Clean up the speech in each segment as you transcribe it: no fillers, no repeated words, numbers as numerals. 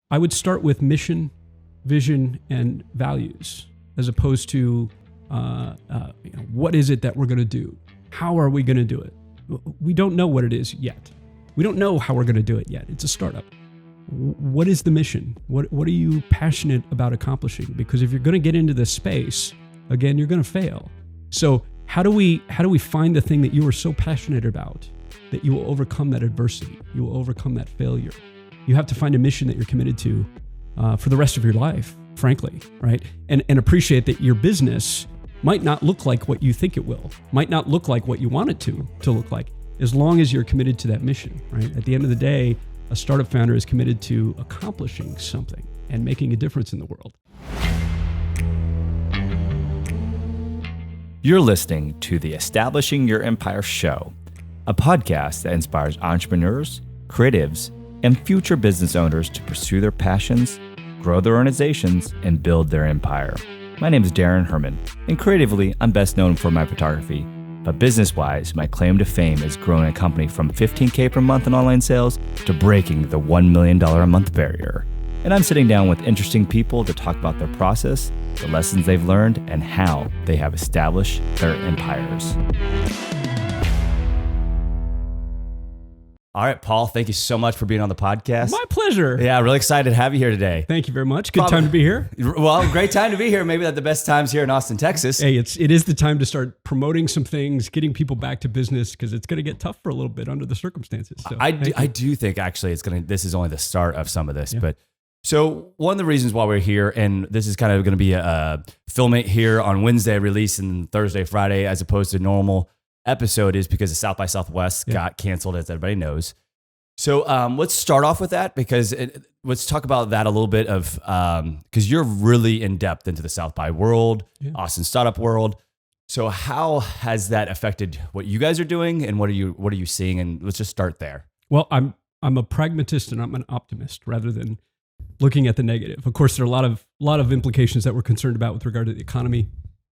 I would start with mission, vision, and values, as opposed to what is it that we're going to do? How are we going to do it? We don't know what it is yet. We don't know how we're going to do it yet. It's a startup. What is the mission? What are you passionate about accomplishing? Because if you're going to get into this space, again, you're going to fail. So how do we find the thing that you are so passionate about that you will overcome that adversity? You will overcome that failure. You have to find a mission that you're committed to for the rest of your life, frankly, right? And appreciate that your business might not look like what you think it will, might not look like what you want it to look like, as long as you're committed to that mission, right? At the end of the day, a startup founder is committed to accomplishing something and making a difference in the world. You're listening to the Establishing Your Empire show, a podcast that inspires entrepreneurs, creatives, and future business owners to pursue their passions, grow their organizations, and build their empire. My name is Daran Herrman, and creatively, I'm best known for my photography. But business-wise, my claim to fame is growing a company from $15K per month in online sales to breaking the $1 million a month barrier. And I'm sitting down with interesting people to talk about their process, the lessons they've learned, and how they have established their empires. All right, Paul, thank you so much for being on the podcast. My pleasure. Yeah, really excited to have you here today. Thank you very much. Good time to be here. Well, great time to be here. Maybe the best times here in Austin, Texas. Hey, it is the time to start promoting some things, getting people back to business, because it's going to get tough for a little bit under the circumstances. So, I do think actually this is only the start of some of this. Yeah. But so one of the reasons why we're here, and this is kind of going to be a film it here on Wednesday, release and Thursday, Friday, as opposed to normal episode, is because the South by Southwest got canceled, as everybody knows. So let's start off with that, because let's talk about that a little bit of, because you're really in depth into the South by world, Austin startup world. So how has that affected what you guys are doing, and what are you seeing? And let's just start there. Well, I'm a pragmatist and I'm an optimist rather than looking at the negative. Of course, there are a lot of implications that we're concerned about with regard to the economy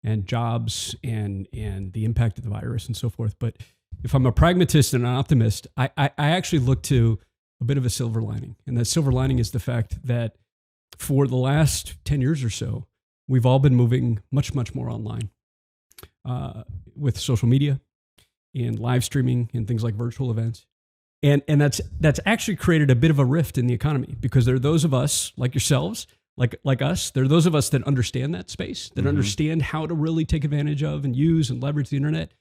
and jobs and the impact of the virus and so forth. But if I'm a pragmatist and an optimist, I actually look to a bit of a silver lining. And that silver lining is the fact that for the last 10 years or so, we've all been moving much, much more online with social media and live streaming and things like virtual events. And that's actually created a bit of a rift in the economy, because there are those of us like yourselves, like us, there are those of us that understand that space, that understand how to really take advantage of and use and leverage the internet.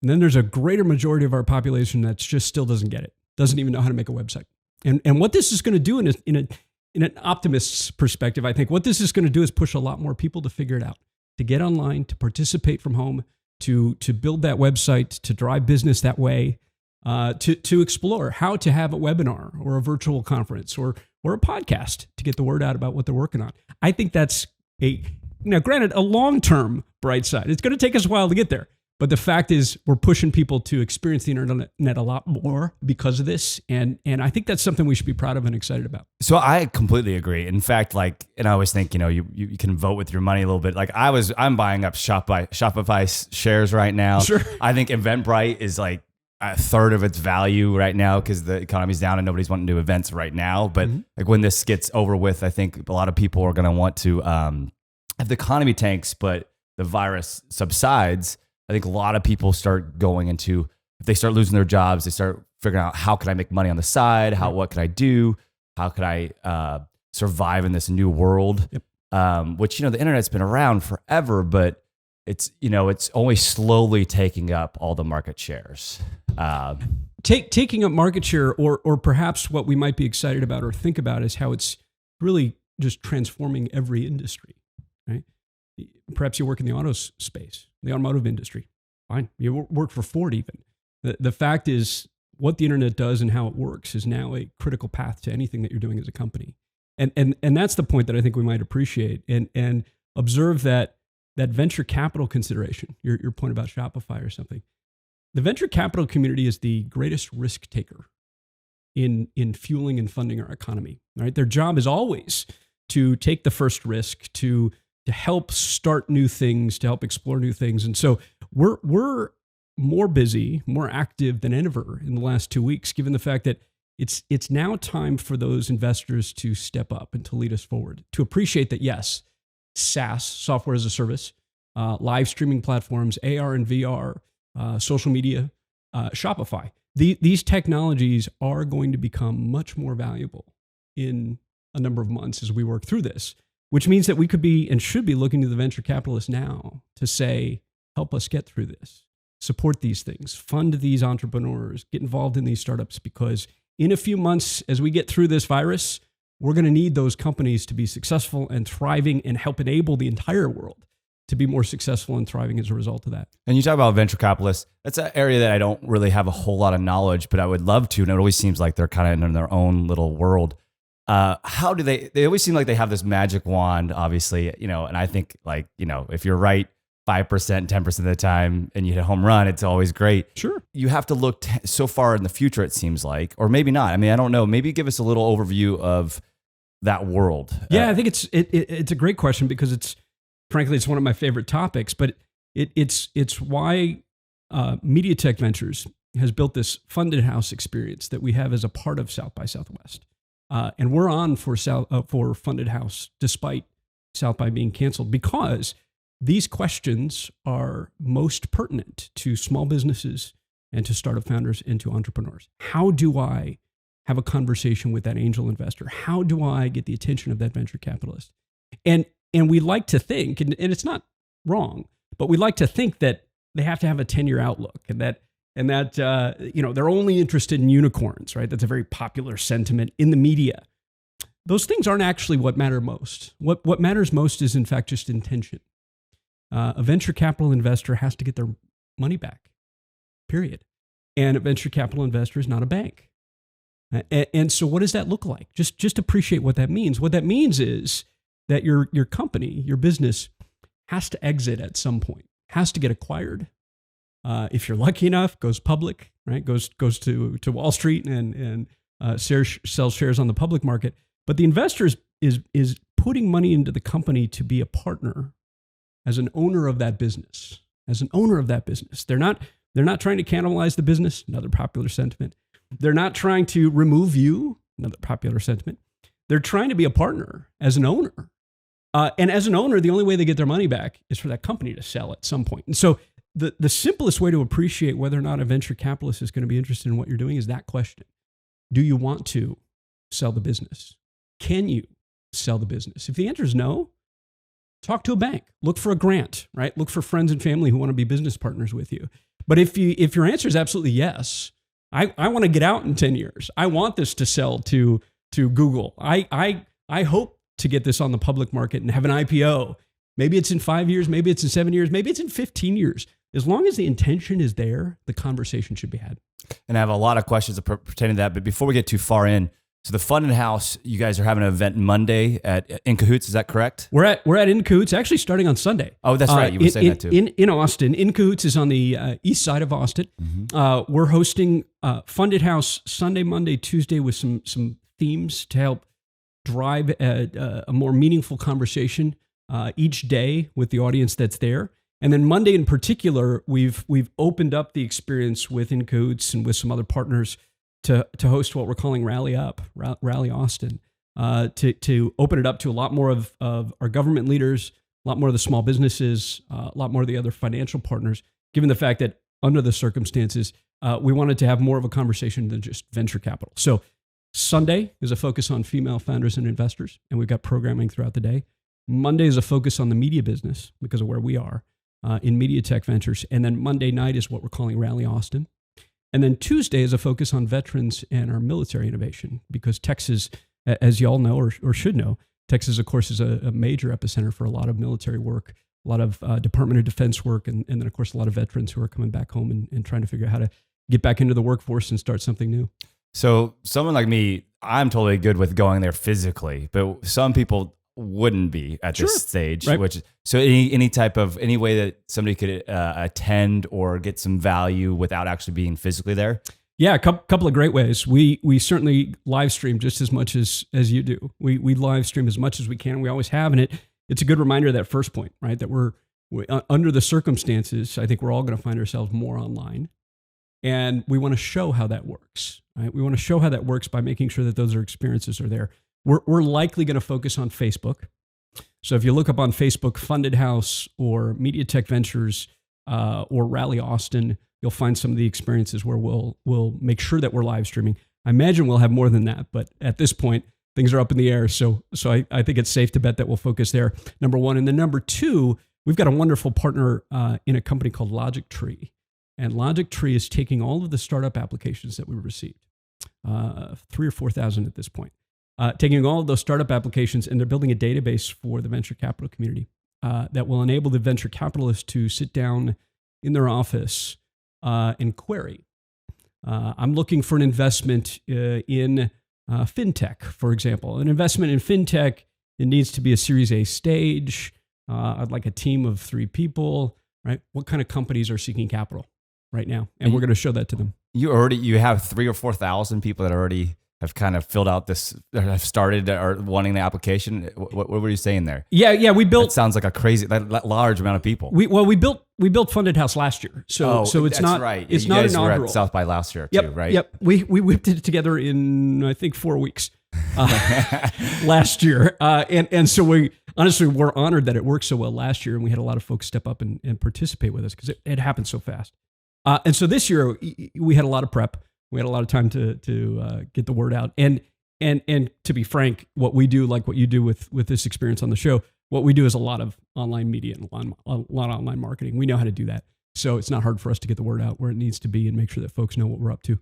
And then there's a greater majority of our population that just still doesn't get it, doesn't even know how to make a website. And what this is going to do in an optimist's perspective, I think what this is going to do is push a lot more people to figure it out, to get online, to participate from home, to build that website, to drive business that way, to explore how to have a webinar or a virtual conference or a podcast to get the word out about what they're working on. I think that's granted, a long-term bright side. It's going to take us a while to get there. But the fact is, we're pushing people to experience the internet a lot more because of this. And I think that's something we should be proud of and excited about. So I completely agree. In fact, and I always think, you can vote with your money a little bit. I'm buying up Shopify shares right now. Sure. I think Eventbrite is like a third of its value right now because the economy's down and nobody's wanting to do events right now. But like when this gets over with, I think a lot of people are going to want to, if the economy tanks, but the virus subsides, I think a lot of people start going into, if they start losing their jobs, they start figuring out, how can I make money on the side? What can I do? How can I survive in this new world? Yep. Which, the internet's been around forever, but it's only slowly taking up all the market shares. Taking up market share, or perhaps what we might be excited about or think about is how it's really just transforming every industry, right? Perhaps you work in the auto space, the automotive industry. Fine. You work for Ford even. The fact is, what the internet does and how it works is now a critical path to anything that you're doing as a company. And that's the point that I think we might appreciate and observe that venture capital consideration, your point about Shopify or something. The venture capital community is the greatest risk taker in fueling and funding our economy, right? Their job is always to take the first risk, to help start new things, to help explore new things. And so we're more busy, more active than ever in the last 2 weeks, given the fact that It's now time for those investors to step up and to lead us forward, to appreciate that, yes, SaaS, software as a service, live streaming platforms, AR and VR, social media, Shopify. These technologies are going to become much more valuable in a number of months as we work through this, which means that we could be and should be looking to the venture capitalists now to say, help us get through this, support these things, fund these entrepreneurs, get involved in these startups, because in a few months, as we get through this virus, we're going to need those companies to be successful and thriving and help enable the entire world to be more successful and thriving as a result of that. And you talk about venture capitalists. That's an area that I don't really have a whole lot of knowledge, but I would love to. And it always seems like they're kind of in their own little world. How do they always seem like they have this magic wand, obviously, and I think if you're right 5%, 10% of the time and you hit a home run, it's always great. Sure. You have to look so far in the future, it seems like, or maybe not. I mean, I don't know. Maybe give us a little overview of that world. Yeah, I think it's a great question because frankly, it's one of my favorite topics, but it's why MediaTech Ventures has built this funded house experience that we have as a part of South by Southwest. And we're on for funded house despite South by being canceled, because these questions are most pertinent to small businesses and to startup founders and to entrepreneurs. How do I have a conversation with that angel investor? How do I get the attention of that venture capitalist? And we like to think, and it's not wrong, but we like to think that they have to have a 10-year outlook and that they're only interested in unicorns, right? That's a very popular sentiment in the media. Those things aren't actually what matter most. What matters most is, in fact, just intention. A venture capital investor has to get their money back, period. And a venture capital investor is not a bank. And so what does that look like? Just appreciate what that means. What that means is that your company, your business, has to exit at some point, has to get acquired. If you're lucky enough, goes public, right? Goes to Wall Street and sells shares on the public market. But the investor is putting money into the company to be a partner as an owner of that business. As an owner of that business, they're not trying to cannibalize the business. Another popular sentiment. They're not trying to remove you. Another popular sentiment. They're trying to be a partner as an owner. And as an owner, the only way they get their money back is for that company to sell at some point. And so the simplest way to appreciate whether or not a venture capitalist is going to be interested in what you're doing is that question. Do you want to sell the business? Can you sell the business? If the answer is no, talk to a bank. Look for a grant, right? Look for friends and family who want to be business partners with you. But if your answer is absolutely yes, I want to get out in 10 years. I want this to sell to Google. I hope to get this on the public market and have an IPO. Maybe it's in 5 years, maybe it's in 7 years, maybe it's in 15 years. As long as the intention is there, the conversation should be had. And I have a lot of questions pertaining to that. But before we get too far in, so the Funded House, you guys are having an event Monday at Incubators, is that correct? We're at Incubators, actually starting on Sunday. Oh, that's right. You were saying that too. In Austin. Incubators is on the east side of Austin. Mm-hmm. We're hosting Funded House Sunday, Monday, Tuesday with some themes to help drive a more meaningful conversation each day with the audience that's there. And then Monday in particular, we've opened up the experience with Incubators and with some other partners to host what we're calling Rally Austin, to open it up to a lot more of our government leaders, a lot more of the small businesses, a lot more of the other financial partners, given the fact that under the circumstances, we wanted to have more of a conversation than just venture capital. So Sunday is a focus on female founders and investors, and we've got programming throughout the day. Monday is a focus on the media business because of where we are in MediaTech Ventures. And then Monday night is what we're calling Rally Austin. And then Tuesday is a focus on veterans and our military innovation, because Texas, as you all know or should know, Texas, of course, is a major epicenter for a lot of military work, a lot of Department of Defense work, and then, of course, a lot of veterans who are coming back home and trying to figure out how to get back into the workforce and start something new. So someone like me, I'm totally good with going there physically, but some people wouldn't be at this stage, right. So any way that somebody could attend or get some value without actually being physically there? Yeah, a couple of great ways. We certainly live stream just as much as you do. We live stream as much as we can. We always have, and it's a good reminder of that first point, right? That we're under the circumstances, I think we're all going to find ourselves more online. And we want to show how that works, right? We want to show how that works by making sure that those experiences are there. We're likely going to focus on Facebook. So if you look up on Facebook, Funded House or MediaTech Ventures or Rally Austin, you'll find some of the experiences where we'll make sure that we're live streaming. I imagine we'll have more than that, but at this point, things are up in the air. So I think it's safe to bet that we'll focus there, number one. And then number two, we've got a wonderful partner in a company called Logic Tree. And Logic Tree is taking all of the startup applications that we received, 3,000 or 4,000 at this point, taking all of those startup applications, and they're building a database for the venture capital community that will enable the venture capitalists to sit down in their office and query. I'm looking for an investment in fintech, for example. An investment in fintech, it needs to be a Series A stage. I'd like a team of 3 people, right? What kind of companies are seeking capital right now? And we're going to show that to them. You have 3,000 or 4,000 people that already have kind of filled out this, have started or wanting the application. What were you saying there? Yeah. We built. It sounds like a crazy, large amount of people. We built Funded House last year, so it's not right. It's you not guys inaugural. were at South by last year too, right? Yep. We whipped it together in I think 4 weeks last year, and so we're honored that it worked so well last year, and we had a lot of folks step up and participate with us because it happened so fast. And so this year we had a lot of prep. We had a lot of time to get the word out. And to be frank, what we do, like what you do with this experience on the show, what we do is a lot of online media and a lot of online marketing. We know how to do that. So it's not hard for us to get the word out where it needs to be and make sure that folks know what we're up to.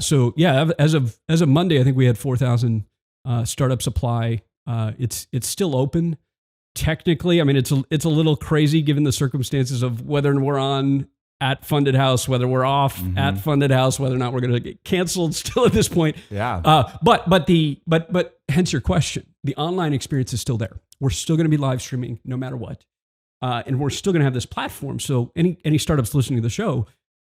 So yeah, as of Monday, I think we had 4,000 startups apply. It's still open. Technically, I mean, it's a little crazy given the circumstances of whether we're on at Funded House, whether we're off at Funded House, whether or not we're going to get canceled still at this point. Yeah. But hence your question, the online experience is still there. We're still going to be live streaming no matter what. And we're still going to have this platform. So any startups listening to the show,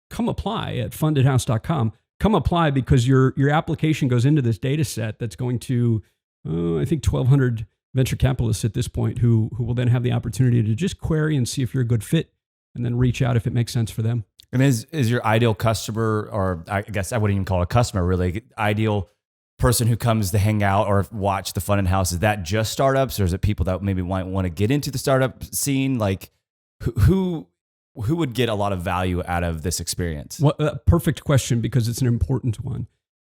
come apply at fundedhouse.com. Come apply because your application goes into this data set that's going to, I think 1,200 venture capitalists at this point who will then have the opportunity to just query and see if you're a good fit, and then reach out if it makes sense for them. And is your ideal customer, or I guess I wouldn't even call it a customer, really, ideal person who comes to hang out or watch the Funded House, is that just startups, or is it people that maybe might want to get into the startup scene? Like who would get a lot of value out of this experience? Well, perfect question, because it's an important one.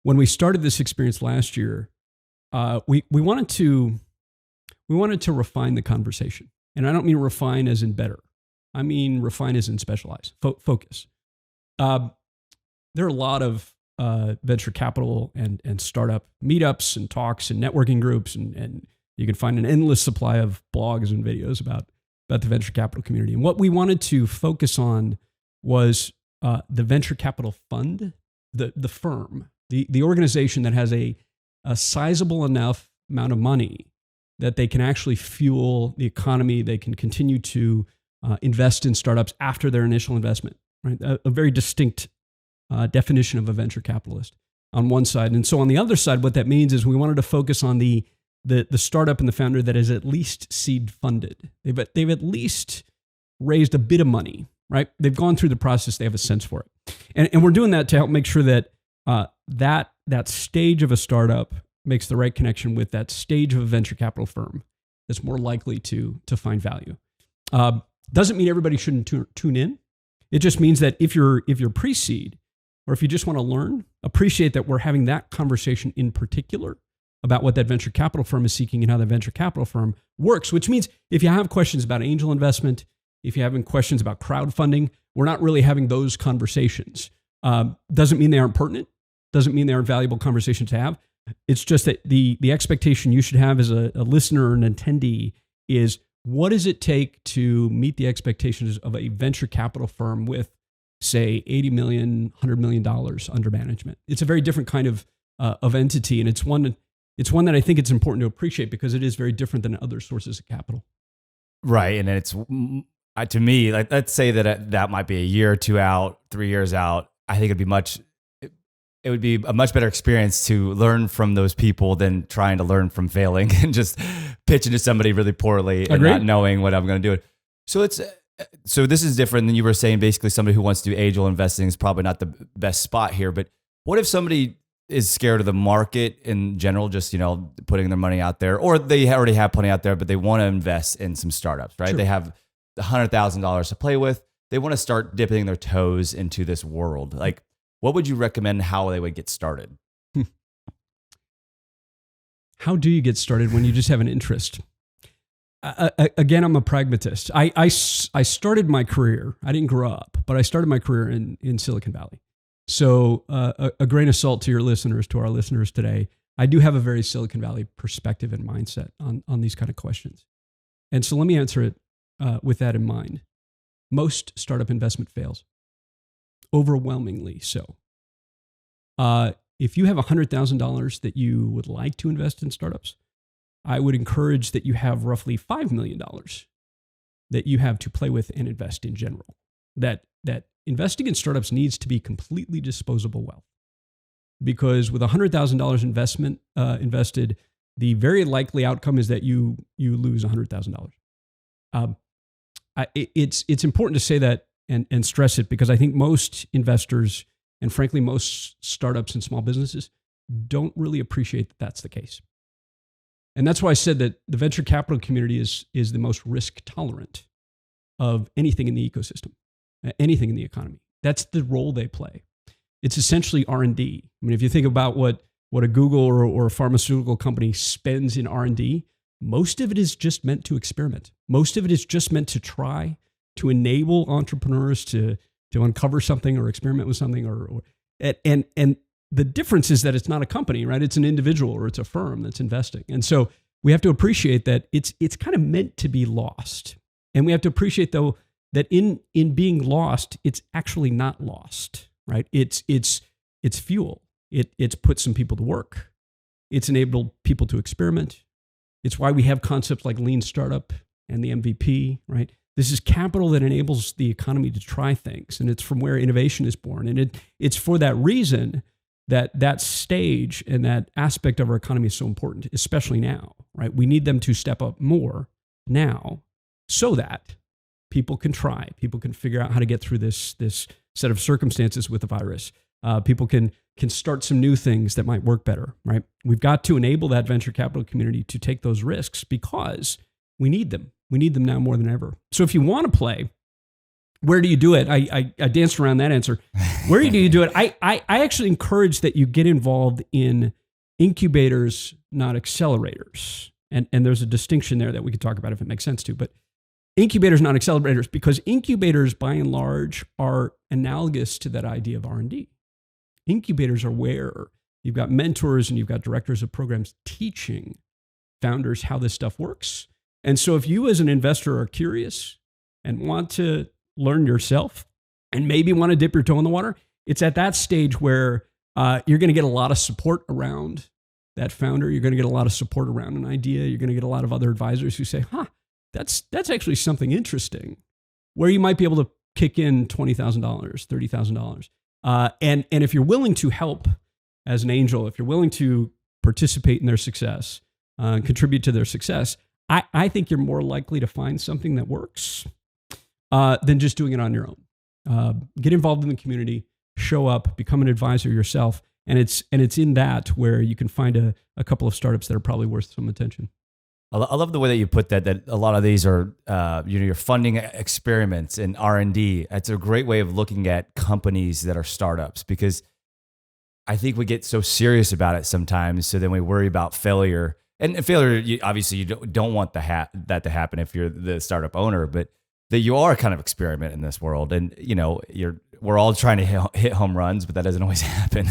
When we started this experience last year, we wanted to refine the conversation. And I don't mean refine as in better. I mean, refine as in specialize, focus. There are a lot of venture capital and startup meetups and talks and networking groups, and you can find an endless supply of blogs and videos about the venture capital community. And what we wanted to focus on was the venture capital fund, the firm, the organization that has a sizable enough amount of money that they can actually fuel the economy. They can continue to invest in startups after their initial investment, right? A very distinct definition of a venture capitalist on one side. And so on the other side, what that means is we wanted to focus on the startup and the founder that is at least seed funded. They've at least raised a bit of money, right? They've gone through the process. They have a sense for it. And we're doing that to help make sure that that stage of a startup makes the right connection with that stage of a venture capital firm that's more likely to find value. Doesn't mean everybody shouldn't tune in. It just means that if you're pre-seed, or if you just want to learn, appreciate that we're having that conversation in particular about what that venture capital firm is seeking and how that venture capital firm works, which means if you have questions about angel investment, if you're having questions about crowdfunding, we're not really having those conversations. Doesn't mean they aren't pertinent. Doesn't mean they aren't valuable conversations to have. It's just that the expectation you should have as a listener or an attendee is, what does it take to meet the expectations of a venture capital firm with, say, $80 million, $100 million under management? It's a very different kind of entity, and it's one that I think it's important to appreciate because it is very different than other sources of capital. Right, and it's to me, like, let's say that might be a year or two out, 3 years out. I think it would be a much better experience to learn from those people than trying to learn from failing and just pitching to somebody really poorly and not knowing what I'm going to do. So So this is different than you were saying. Basically, somebody who wants to do angel investing is probably not the best spot here. But what if somebody is scared of the market in general, just, putting their money out there, or they already have plenty out there, but they want to invest in some startups, right? Sure. They have $100,000 to play with. They want to start dipping their toes into this world. Like, what would you recommend how they would get started? How do you get started when you just have an interest? Again, I'm a pragmatist. I started my career, I didn't grow up, but I started my career in Silicon Valley. So a grain of salt to our listeners today, I do have a very Silicon Valley perspective and mindset on these kind of questions. And so let me answer it with that in mind. Most startup investment fails, overwhelmingly so. If you have $100,000 that you would like to invest in startups, I would encourage that you have roughly $5 million that you have to play with and invest in general. That investing in startups needs to be completely disposable wealth, because with $100,000 investment invested, the very likely outcome is that you lose $100,000. It's important to say that and stress it, because I think most investors and frankly most startups and small businesses don't really appreciate that that's the case. And that's why I said that the venture capital community is the most risk tolerant of anything in the ecosystem, anything in the economy. That's the role they play. It's essentially R&D. I mean, if you think about what a Google or a pharmaceutical company spends in R&D, most of it is just meant to experiment. Most of it is just meant to try to enable entrepreneurs to uncover something or experiment with something, and the difference is that it's not a company, right? It's an individual or it's a firm that's investing. And so we have to appreciate that it's kind of meant to be lost. And we have to appreciate, though, that in being lost, it's actually not lost, right? It's fuel. It's put some people to work. It's enabled people to experiment. It's why we have concepts like lean startup and the MVP, right? This is capital that enables the economy to try things, and it's from where innovation is born. And it's for that reason that stage and that aspect of our economy is so important, especially now, right? We need them to step up more now so that people can try, people can figure out how to get through this set of circumstances with the virus. People can start some new things that might work better, right? We've got to enable that venture capital community to take those risks because we need them. We need them now more than ever. So if you want to play, where do you do it? I danced around that answer. Where do you do it? I actually encourage that you get involved in incubators, not accelerators. And there's a distinction there that we could talk about if it makes sense to. But incubators, not accelerators, because incubators, by and large, are analogous to that idea of R&D. Incubators are where you've got mentors and you've got directors of programs teaching founders how this stuff works. And so if you as an investor are curious and want to learn yourself and maybe want to dip your toe in the water, it's at that stage where you're going to get a lot of support around that founder. You're going to get a lot of support around an idea. You're going to get a lot of other advisors who say, that's actually something interesting, where you might be able to kick in $20,000, $30,000. And if you're willing to help as an angel, if you're willing to participate in their success, contribute to their success, I think you're more likely to find something that works than just doing it on your own. Get involved in the community, show up, become an advisor yourself, and it's in that where you can find a couple of startups that are probably worth some attention. I love the way that you put that a lot of these are, you're funding experiments and R&D. It's a great way of looking at companies that are startups, because I think we get so serious about it sometimes. So then we worry about failure. And failure, obviously, you don't want that to happen if you're the startup owner, but that you are kind of experiment in this world. And, we're all trying to hit home runs, but that doesn't always happen.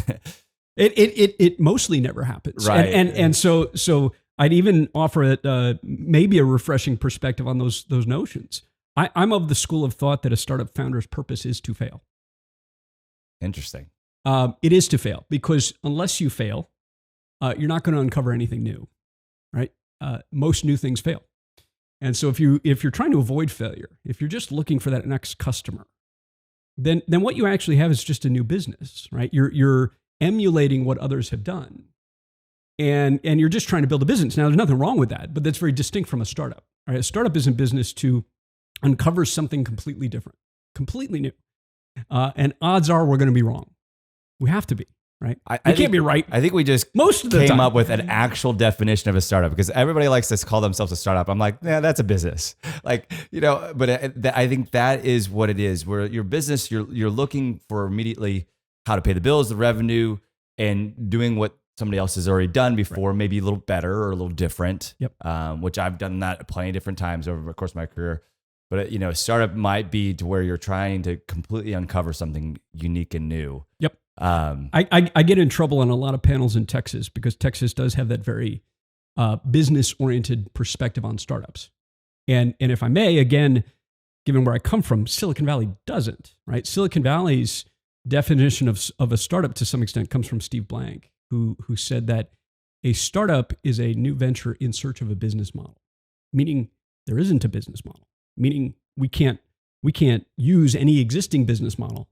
It mostly never happens. Right. And so I'd even offer maybe a refreshing perspective on those notions. I'm of the school of thought that a startup founder's purpose is to fail. Interesting. It is to fail, because unless you fail, you're not going to uncover anything new, right? Most new things fail. And so if you're trying to avoid failure, if you're just looking for that next customer, then what you actually have is just a new business, right? You're emulating what others have done. And you're just trying to build a business. Now, there's nothing wrong with that, but that's very distinct from a startup. Right? A startup is in business to uncovers something completely different, completely new. And odds are we're going to be wrong. We have to be, right? We can't be right. I think we just most of the time came up with an actual definition of a startup, because everybody likes to call themselves a startup. I'm like, yeah, that's a business. Like, but I think that is what it is. Where your business, you're looking for immediately how to pay the bills, the revenue, and doing what somebody else has already done before, right. Maybe a little better or a little different. Yep. Which I've done that plenty of different times over the course of my career. But a startup might be to where you're trying to completely uncover something unique and new. Yep. I get in trouble on a lot of panels in Texas because Texas does have that very business-oriented perspective on startups. And if I may, again, given where I come from, Silicon Valley doesn't, right? Silicon Valley's definition of a startup to some extent comes from Steve Blank, who said that a startup is a new venture in search of a business model, meaning there isn't a business model. Meaning we can't use any existing business model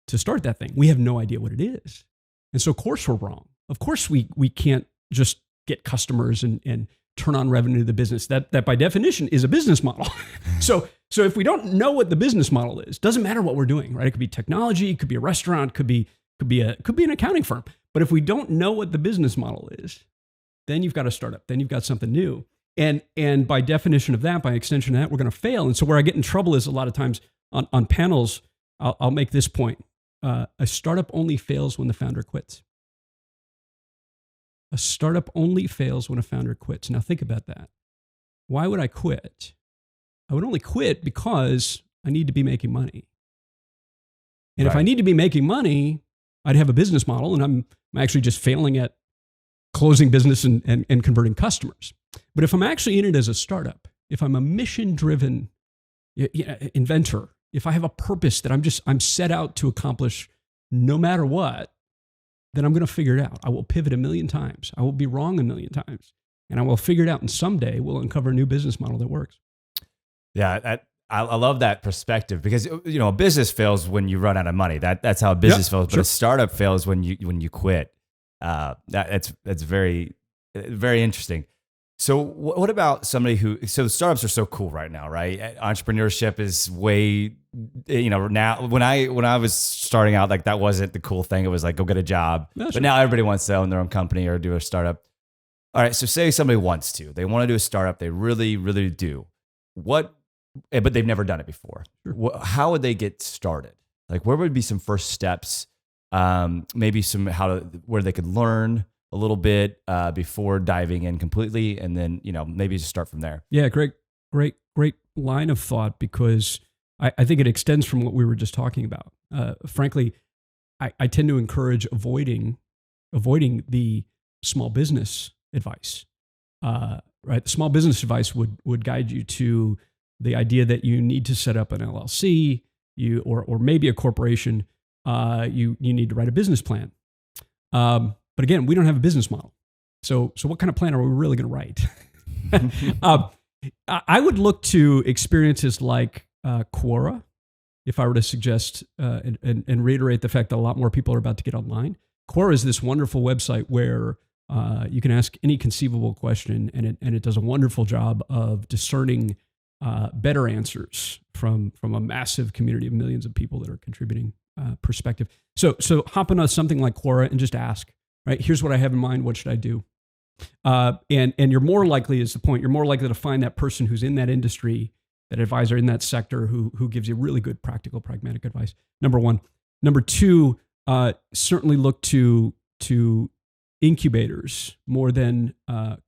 to start that thing. We have no idea what it is. And so of course we're wrong. Of course we can't just get customers and turn on revenue to the business. That by definition is a business model. So if we don't know what the business model is, doesn't matter what we're doing, right? It could be technology, it could be a restaurant, could be an accounting firm. But if we don't know what the business model is, then you've got a startup, then you've got something new. And by definition of that, by extension of that, we're going to fail. And so where I get in trouble is a lot of times on panels, I'll make this point. A startup only fails when the founder quits. A startup only fails when a founder quits. Now think about that. Why would I quit? I would only quit because I need to be making money. And right. If I need to be making money, I'd have a business model, and I'm actually just failing at closing business and converting customers. But if I'm actually in it as a startup, if I'm a mission-driven inventor, if I have a purpose that I'm set out to accomplish no matter what, then I'm going to figure it out. I will pivot 1,000,000 times. I will be wrong 1,000,000 times. And I will figure it out. And someday we'll uncover a new business model that works. Yeah, I love that perspective, because a business fails when you run out of money. That's how a business fails. But sure. A startup fails when you quit. That's very, very interesting. So what about somebody so startups are so cool right now, right? Entrepreneurship is way, now when I was starting out, like that wasn't the cool thing. It was like, go get a job. Yeah, sure. But now everybody wants to own their own company or do a startup. All right. So say somebody wants to, they want to do a startup. They really, really do. But they've never done it before. Sure. How would they get started? Like where would be some first steps? Maybe where they could learn a little bit before diving in completely, and then maybe just start from there. Yeah, great line of thought, because I think it extends from what we were just talking about. Frankly, I tend to encourage avoiding the small business advice. Right, the small business advice would guide you to the idea that you need to set up an LLC, or maybe a corporation. You need to write a business plan. But again, we don't have a business model. So what kind of plan are we really going to write? I would look to experiences like Quora, if I were to suggest and reiterate the fact that a lot more people are about to get online. Quora is this wonderful website where you can ask any conceivable question, and it does a wonderful job of discerning better answers from a massive community of millions of people that are contributing perspective. So hop on something like Quora and just ask. Right, here's what I have in mind. What should I do? And you're more likely, is the point, you're more likely to find that person who's in that industry, that advisor in that sector, who gives you really good, practical, pragmatic advice. Number one. Number two, certainly look to incubators more than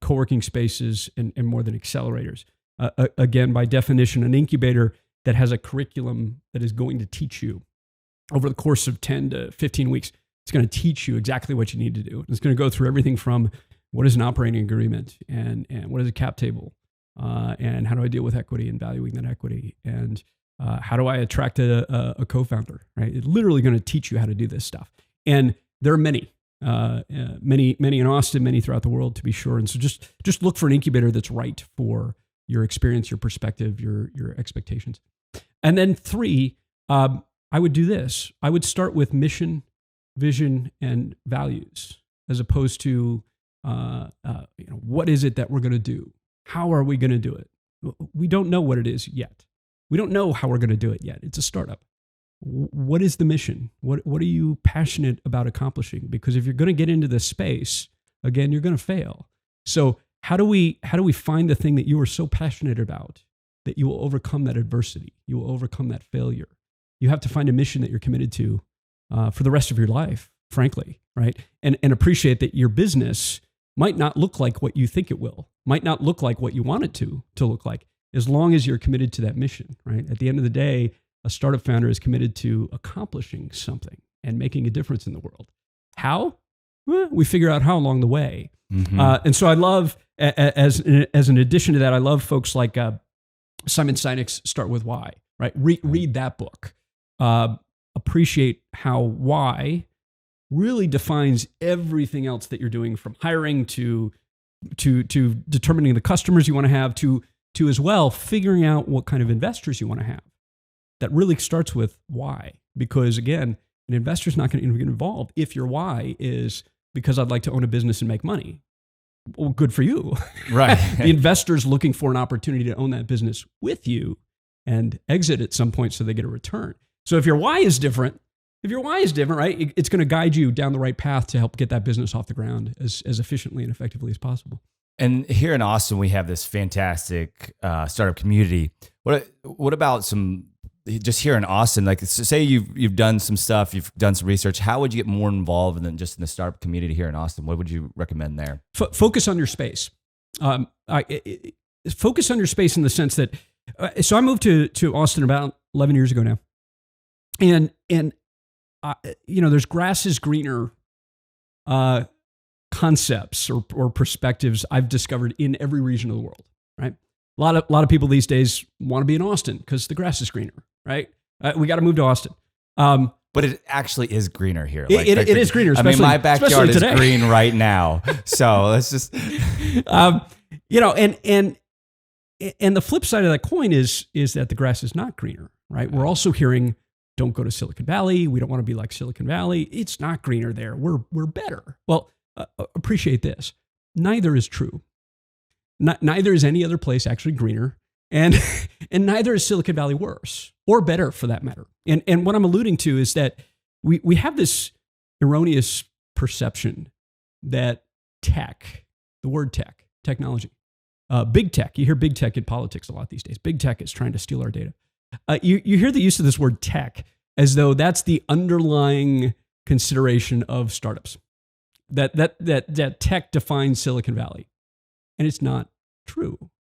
co-working spaces and more than accelerators. Again, by definition, an incubator that has a curriculum that is going to teach you over the course of 10 to 15 weeks. It's going to teach you exactly what you need to do. It's going to go through everything from what is an operating agreement and what is a cap table, and how do I deal with equity and valuing that equity, and how do I attract a co-founder, right? It's literally going to teach you how to do this stuff. And there are many in Austin, many throughout the world, to be sure. And so just look for an incubator that's right for your experience, your perspective, your expectations. And then three, I would do this. I would start with mission, vision, and values, as opposed to what is it that we're going to do? How are we going to do it? We don't know what it is yet. We don't know how we're going to do it yet. It's a startup. What is the mission? What are you passionate about accomplishing? Because if you're going to get into this space, again, you're going to fail. So how do we find the thing that you are so passionate about that you will overcome that adversity? You will overcome that failure. You have to find a mission that you're committed to for the rest of your life, frankly, right? And appreciate that your business might not look like what you think it will, might not look like what you want it to look like, as long as you're committed to that mission, right? At the end of the day, a startup founder is committed to accomplishing something and making a difference in the world. How? Well, we figure out how along the way. Mm-hmm. And so I love, as an addition to that, I love folks like Simon Sinek's Start With Why, right? Read that book. Appreciate how why really defines everything else that you're doing, from hiring to determining the customers you want to have, to as well figuring out what kind of investors you want to have. That really starts with why, because again, an investor's not going to get involved if your why is because I'd like to own a business and make money. Well, good for you. Right. The investor's looking for an opportunity to own that business with you and exit at some point so they get a return. So if your why is different, right, it's going to guide you down the right path to help get that business off the ground as efficiently and effectively as possible. And here in Austin, we have this fantastic startup community. What about just here in Austin? Like, say you've done some stuff, you've done some research. How would you get more involved than just in the startup community here in Austin? What would you recommend there? Focus on your space. Focus on your space in the sense that. So I moved to Austin about 11 years ago now, and there's grass is greener concepts or perspectives I've discovered in every region of the world, right? A lot of people these days want to be in Austin because the grass is greener, right? We got to move to Austin. But it actually is greener here. It is greener. I mean, my backyard is green right now. So let's just, and the flip side of that coin is that the grass is not greener, right? We're also hearing, don't go to Silicon Valley. We don't want to be like Silicon Valley. It's not greener there. We're better. Well, appreciate this. Neither is true. Neither is any other place actually greener, and neither is Silicon Valley worse or better for that matter. And what I'm alluding to is that we have this erroneous perception that tech, the word tech, technology, big tech. You hear big tech in politics a lot these days. Big tech is trying to steal our data. You hear the use of this word tech as though that's the underlying consideration of startups. That tech defines Silicon Valley. And it's not true.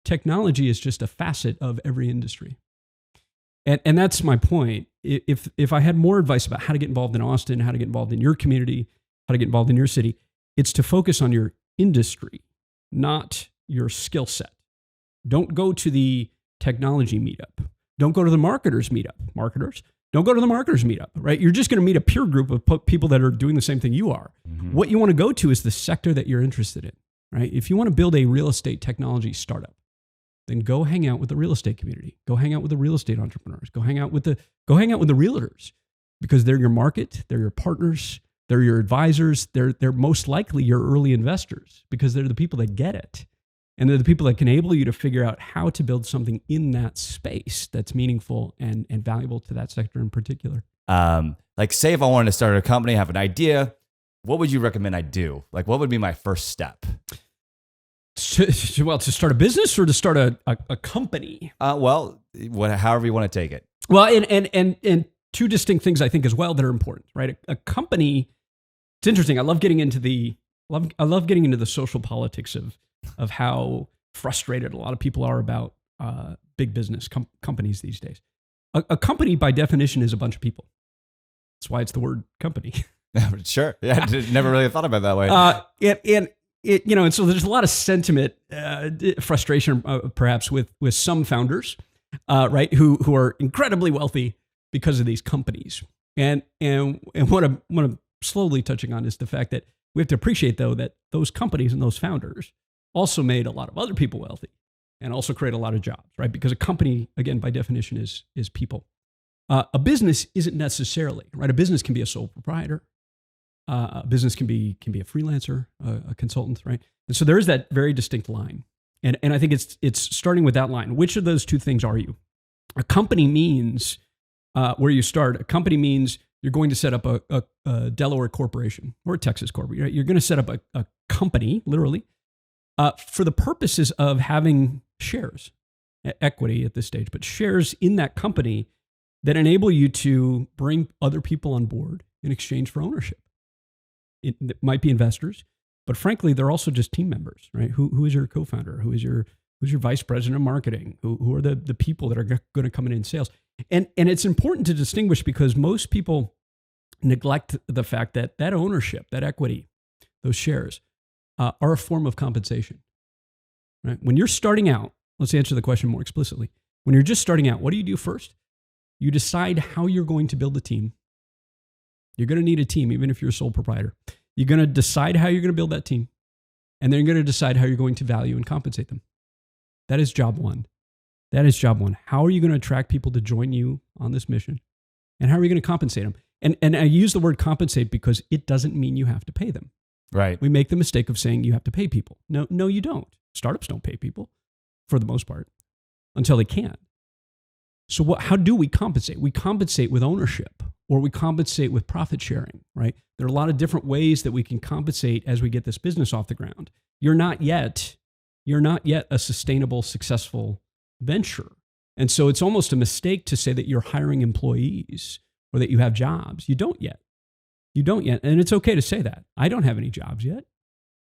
Technology is just a facet of every industry. And that's my point. If I had more advice about how to get involved in Austin, how to get involved in your community, how to get involved in your city, it's to focus on your industry, not your skill set. Don't go to the technology meetup. Don't go to the marketers meetup. Marketers, don't go to the marketers meetup, right? You're just going to meet a peer group of people that are doing the same thing you are. Mm-hmm. What you want to go to is the sector that you're interested in, right? If you want to build a real estate technology startup, then go hang out with the real estate community. Go hang out with the real estate entrepreneurs. Go hang out with the realtors, because they're your market, they're your partners, they're your advisors, they're most likely your early investors, because they're the people that get it. And they're the people that can enable you to figure out how to build something in that space that's meaningful and valuable to that sector in particular. Like, say if I wanted to start a company, have an idea, what would you recommend I do? Like, what would be my first step? To start a business or to start a company? However you want to take it. Well, and two distinct things I think as well that are important, right? A company, it's interesting. I love getting into the social politics of how frustrated a lot of people are about big business companies these days. A company, by definition, is a bunch of people. That's why it's the word company. Sure. Yeah, I never really thought about it that way. And so there's a lot of sentiment, frustration, perhaps with some founders, right, who are incredibly wealthy because of these companies. And what I'm slowly touching on is the fact that we have to appreciate, though, that those companies and those founders also made a lot of other people wealthy and also create a lot of jobs, right? Because a company, again, by definition, is people. A business isn't necessarily, right? A business can be a sole proprietor. A business can be a freelancer, a consultant, right? And so there is that very distinct line. And I think it's starting with that line. Which of those two things are you? A company means where you start. A company means you're going to set up a Delaware corporation or a Texas corporation. You're going to set up a company, literally, for the purposes of having shares, equity at this stage, but shares in that company that enable you to bring other people on board in exchange for ownership. It might be investors, but frankly, they're also just team members, right? Who is your co-founder? Who's your vice president of marketing? Who are the people that are going to come in sales? And it's important to distinguish because most people neglect the fact that ownership, that equity, those shares are a form of compensation. Right? When you're starting out, let's answer the question more explicitly. When you're just starting out, what do you do first? You decide how you're going to build a team. You're going to need a team, even if you're a sole proprietor. You're going to decide how you're going to build that team. And then you're going to decide how you're going to value and compensate them. That is job one. That is job one. How are you going to attract people to join you on this mission? And how are you going to compensate them? And I use the word compensate because it doesn't mean you have to pay them. Right. We make the mistake of saying you have to pay people. No, you don't. Startups don't pay people for the most part until they can. So how do we compensate? We compensate with ownership or we compensate with profit sharing, right? There are a lot of different ways that we can compensate as we get this business off the ground. You're not yet a sustainable, successful venture. And so it's almost a mistake to say that you're hiring employees or that you have jobs. You don't yet. You don't yet. And it's okay to say that. I don't have any jobs yet,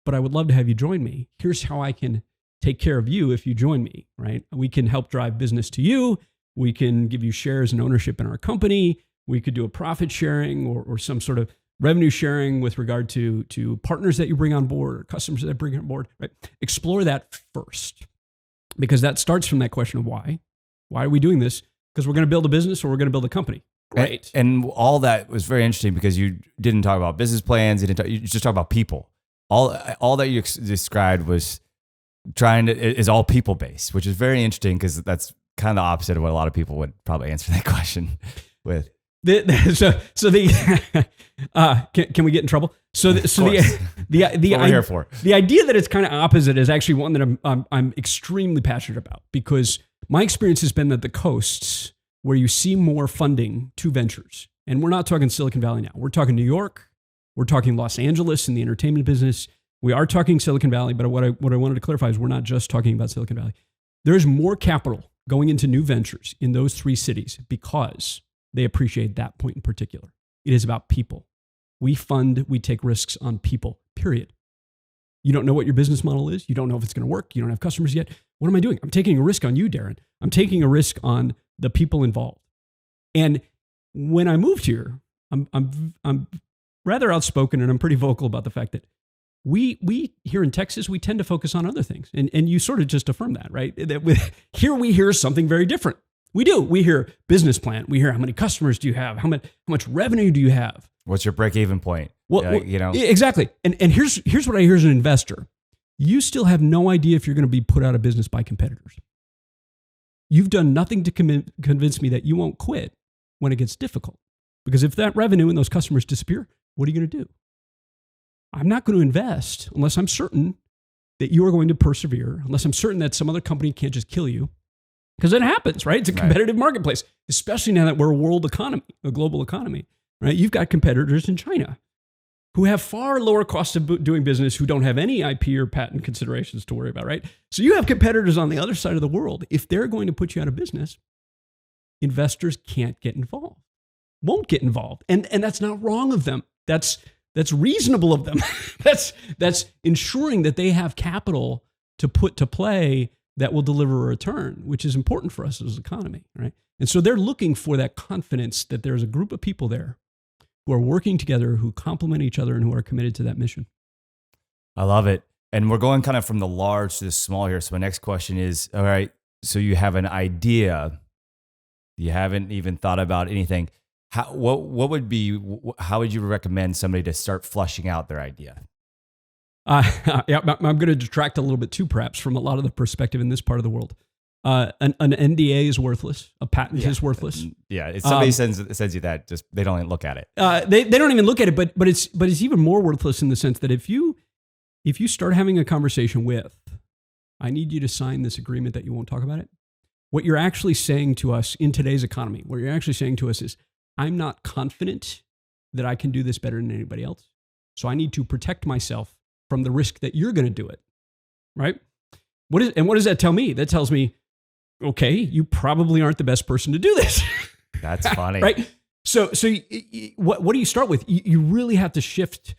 but I would love to have you join me. Here's how I can take care of you if you join me, right? We can help drive business to you. We can give you shares and ownership in our company. We could do a profit sharing or some sort of revenue sharing with regard to partners that you bring on board or customers that bring on board, right? Explore that first because that starts from that question of why. Why are we doing this? Because we're going to build a business or we're going to build a company. Right. And all that was very interesting because you didn't talk about business plans. You just talk about people. All that you described was is all people based, which is very interesting because that's kind of the opposite of what a lot of people would probably answer that question with. Can we get in trouble? The idea that it's kind of opposite is actually one that I'm extremely passionate about because my experience has been that the coasts where you see more funding to ventures, and we're not talking Silicon Valley now. We're talking New York. We're talking Los Angeles in the entertainment business. We are talking Silicon Valley, but what I wanted to clarify is we're not just talking about Silicon Valley. There's more capital going into new ventures in those three cities because they appreciate that point in particular. It is about people. We take risks on people, period. You don't know what your business model is. You don't know if it's going to work. You don't have customers yet. What am I doing? I'm taking a risk on you, Daran. I'm taking a risk on the people involved. And when I moved here, I'm rather outspoken and I'm pretty vocal about the fact that we here in Texas, we tend to focus on other things. And you sort of just affirm that, right? Here we hear something very different. We do. We hear business plan. We hear how many customers do you have? How much revenue do you have? What's your break-even point? Exactly. And here's what I hear as an investor. You still have no idea if you're going to be put out of business by competitors. You've done nothing to convince me that you won't quit when it gets difficult. Because if that revenue and those customers disappear, what are you going to do? I'm not going to invest unless I'm certain that you are going to persevere, unless I'm certain that some other company can't just kill you. Because it happens, right? It's a competitive marketplace, especially now that we're a world economy, a global economy, right? You've got competitors in China who have far lower costs of doing business, who don't have any IP or patent considerations to worry about, right? So you have competitors on the other side of the world. If they're going to put you out of business, investors can't get involved, won't get involved. And that's not wrong of them. That's reasonable of them. That's ensuring that they have capital to put to play that will deliver a return, which is important for us as an economy, right? And so they're looking for that confidence that there's a group of people there who are working together, who complement each other, and who are committed to that mission. I love it. And we're going kind of from the large to the small here. So my next question is, all right, so you have an idea. You haven't even thought about anything. How would you recommend somebody to start flushing out their idea? I'm going to detract a little bit too, perhaps, from a lot of the perspective in this part of the world. An NDA is worthless. A patent is worthless. Yeah, if somebody sends you that, just they don't even look at it. They don't even look at it, but it's even more worthless in the sense that if you start having a conversation with, I need you to sign this agreement that you won't talk about it, what you're actually saying to us in today's economy, what you're actually saying to us is, I'm not confident that I can do this better than anybody else. So I need to protect myself from the risk that you're going to do it, right? What does that tell me? That tells me, okay, you probably aren't the best person to do this. That's funny. Right? So what do you start with? You really have to shift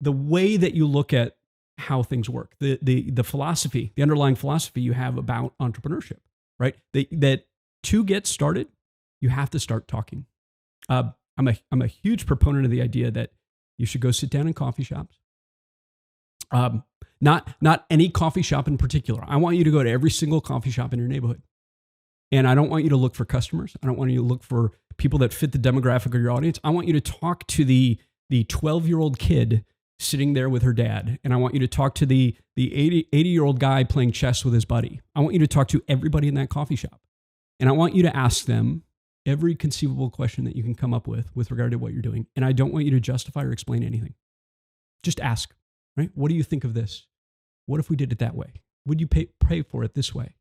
the way that you look at how things work, the philosophy, the underlying philosophy you have about entrepreneurship, right? That to get started, you have to start talking. I'm a huge proponent of the idea that you should go sit down in coffee shops. Not any coffee shop in particular. I want you to go to every single coffee shop in your neighborhood. And I don't want you to look for customers. I don't want you to look for people that fit the demographic of your audience. I want you to talk to the 12-year-old kid sitting there with her dad. And I want you to talk to the 80-year-old guy playing chess with his buddy. I want you to talk to everybody in that coffee shop. And I want you to ask them every conceivable question that you can come up with regard to what you're doing. And I don't want you to justify or explain anything. Just ask, right? What do you think of this? What if we did it that way? Would you pay for it this way?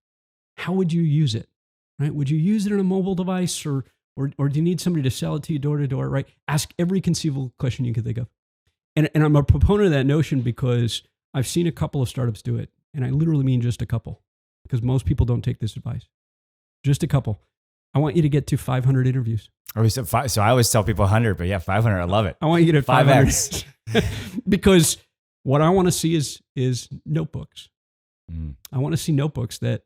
How would you use it? Right? Would you use it on a mobile device or do you need somebody to sell it to you door to door, right? Ask every conceivable question you can think of. And I'm a proponent of that notion because I've seen a couple of startups do it. And I literally mean just a couple, because most people don't take this advice. Just a couple. I want you to get to 500 interviews. So I always tell people 100, but yeah, 500. I love it. I want you to get 500. 5X. Because what I want to see is notebooks. I want to see notebooks that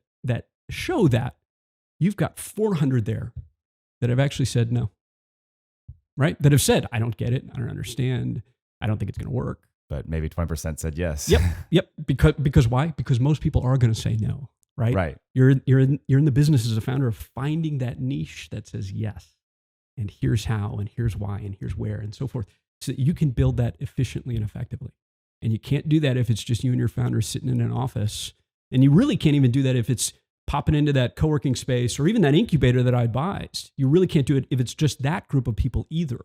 show that you've got 400 there that have actually said no, right? That have said, I don't get it. I don't understand. I don't think it's going to work. But maybe 20% said yes. Yep. Because why? Because most people are going to say no, right? Right. You're in the business as a founder of finding that niche that says yes, and here's how, and here's why, and here's where, and so forth, so that you can build that efficiently and effectively. And you can't do that if it's just you and your founder sitting in an office. And you really can't even do that if it's popping into that co-working space or even that incubator that I advised. You really can't do it if it's just that group of people either,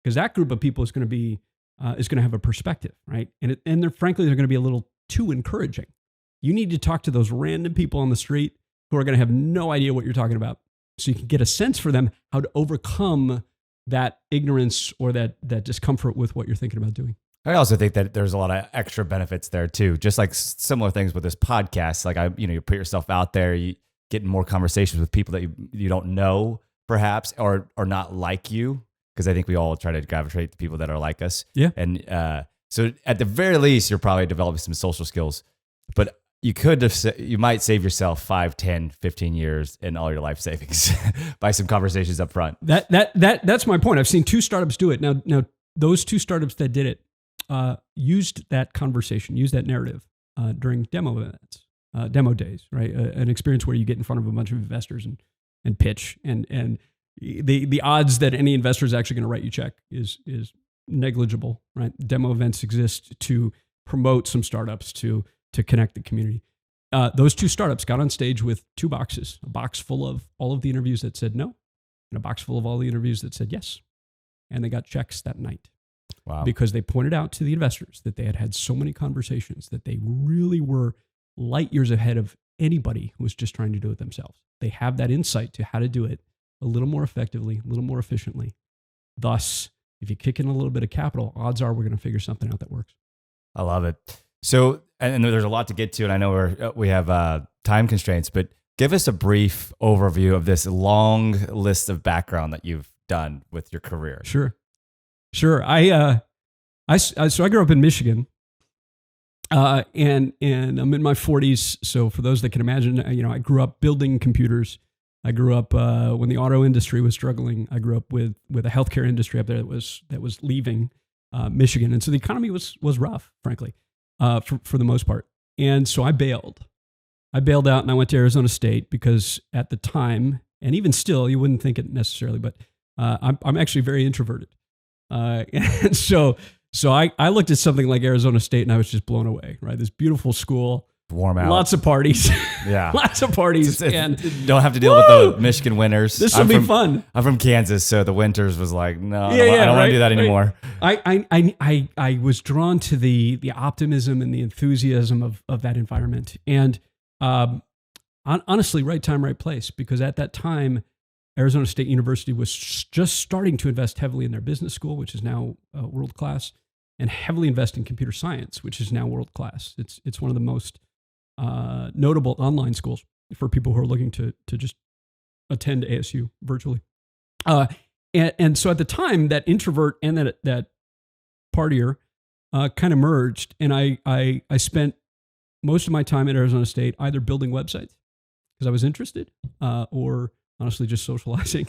because that group of people is going to have a perspective, right? And they're going to be a little too encouraging. You need to talk to those random people on the street who are going to have no idea what you're talking about, so you can get a sense for them how to overcome that ignorance or that discomfort with what you're thinking about doing. I also think that there's a lot of extra benefits there too. Just like similar things with this podcast, like you put yourself out there, you get more conversations with people that you don't know perhaps, or not like you. Because I think we all try to gravitate to people that are like us. Yeah. And so at the very least, you're probably developing some social skills, but you might save yourself 5, 10, 15 years in all your life savings by some conversations up front. That's my point. I've seen 2 startups do it. Now those 2 startups that did it used that conversation, used that narrative during demo events, demo days, right? An experience where you get in front of a bunch of investors and pitch, and the odds that any investor is actually going to write you a check is negligible, right? Demo events exist to promote some startups, to connect the community. Those 2 startups got on stage with 2 boxes, a box full of all of the interviews that said no, and a box full of all the interviews that said yes. And they got checks that night. Wow. Because they pointed out to the investors that they had had so many conversations that they really were light years ahead of anybody who was just trying to do it themselves. They have that insight to how to do it a little more effectively, a little more efficiently. Thus, if you kick in a little bit of capital, odds are we're going to figure something out that works. I love it. So, and there's a lot to get to, and I know we have time constraints, but give us a brief overview of this long list of background that you've done with your career. Sure. I grew up in Michigan, and I'm in my 40s. So for those that can imagine, I grew up building computers. I grew up when the auto industry was struggling. I grew up with a healthcare industry up there that was leaving Michigan, and so the economy was rough, frankly, for the most part. And so I bailed out, and I went to Arizona State because at the time, and even still, you wouldn't think it necessarily, but I'm actually very introverted. And so I looked at something like Arizona State and I was just blown away, right? This beautiful school, warm out, lots of parties, yeah, lots of parties, and don't have to deal with the Michigan winters. This will be fun. I'm from Kansas, so the winters was like, no, I don't want to do that anymore. I was drawn to the optimism and the enthusiasm of that environment, and honestly, right time, right place, because at that time, Arizona State University was just starting to invest heavily in their business school, which is now world class, and heavily invest in computer science, which is now world class. It's one of the most notable online schools for people who are looking to just attend ASU virtually. And so at the time, that introvert and that partier kind of merged, and I spent most of my time at Arizona State either building websites because I was interested, or honestly just socializing.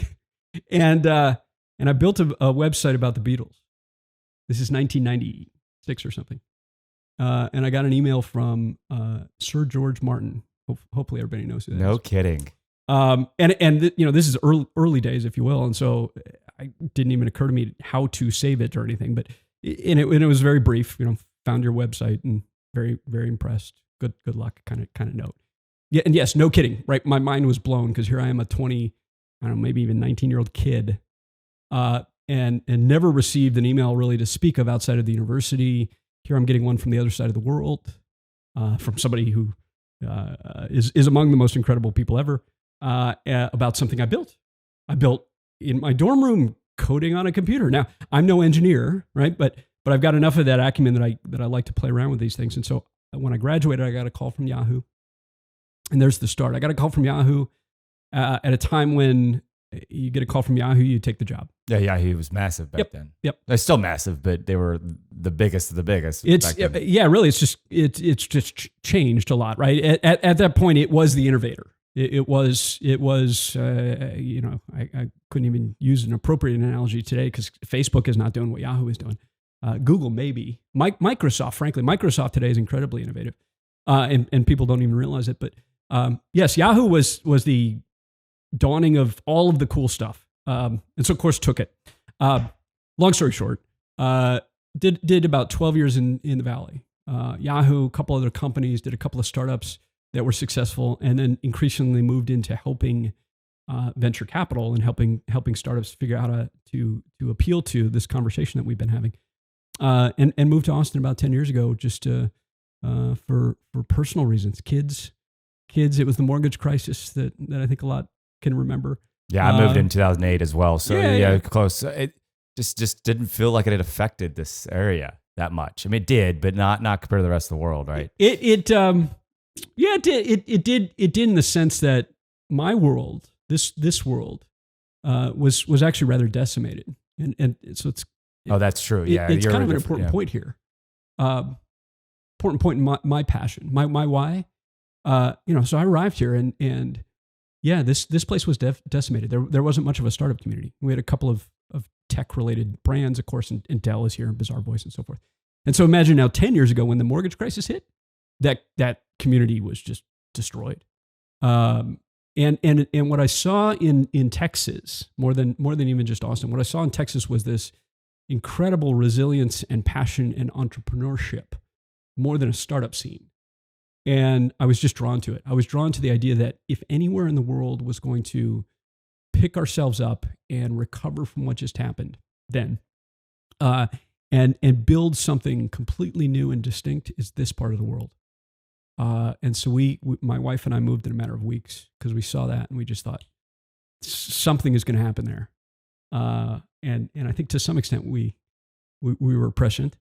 And I built a website about the Beatles. This is 1996 or something. And I got an email from Sir George Martin. Hopefully everybody knows who that is. No kidding. This is early days, if you will. And so it didn't even occur to me how to save it or anything, but it was very brief, found your website and very, very impressed. Good luck kind of note. Yeah. And yes, no kidding, right? My mind was blown because here I am, a 20, I don't know, maybe even 19-year-old kid, and never received an email really to speak of outside of the university. Here I'm getting one from the other side of the world, from somebody who is among the most incredible people ever, about something I built. I built in my dorm room coding on a computer. Now, I'm no engineer, right? But I've got enough of that acumen that I like to play around with these things. And so when I graduated, I got a call from Yahoo. And there's the start. I got a call from Yahoo at a time when you get a call from Yahoo, you take the job. Yeah, Yahoo was massive back then. Yep. They're still massive, but they were the biggest of the biggest. Really, it's just changed a lot, right? At that point, it was the innovator. It was. I couldn't even use an appropriate analogy today because Facebook is not doing what Yahoo is doing. Google maybe. Microsoft, frankly, Microsoft today is incredibly innovative, and people don't even realize it. But yes, Yahoo was the dawning of all of the cool stuff, and so of course took it. Long story short, did about 12 years in the Valley. Yahoo, a couple other companies, did a couple of startups that were successful, and then increasingly moved into helping venture capital and helping startups figure out how to appeal to this conversation that we've been having. And moved to Austin about 10 years ago, just for personal reasons. Kids. It was the mortgage crisis that I think a lot can remember. Yeah, I moved in 2008 as well. So yeah. Close. It just didn't feel like it had affected this area that much. I mean, it did, but not compared to the rest of the world, right? It did. It did in the sense that my world, this world, was actually rather decimated, and so it's. Oh, that's true. Yeah, it's kind of an important point here. Important point in my passion, my why. So I arrived here and yeah, this place was decimated. There wasn't much of a startup community. We had a couple of tech related brands, of course, and Dell is here, and Bizarre Voice, and so forth. And so imagine now 10 years ago when the mortgage crisis hit, that community was just destroyed. And what I saw in Texas, more than even just Austin, what I saw in Texas was this incredible resilience and passion and entrepreneurship, more than a startup scene. And I was just drawn to it. I was drawn to the idea that if anywhere in the world was going to pick ourselves up and recover from what just happened, then and build something completely new and distinct, is this part of the world. And so my wife and I moved in a matter of weeks because we saw that and we just thought something is going to happen there. And I think to some extent we were prescient.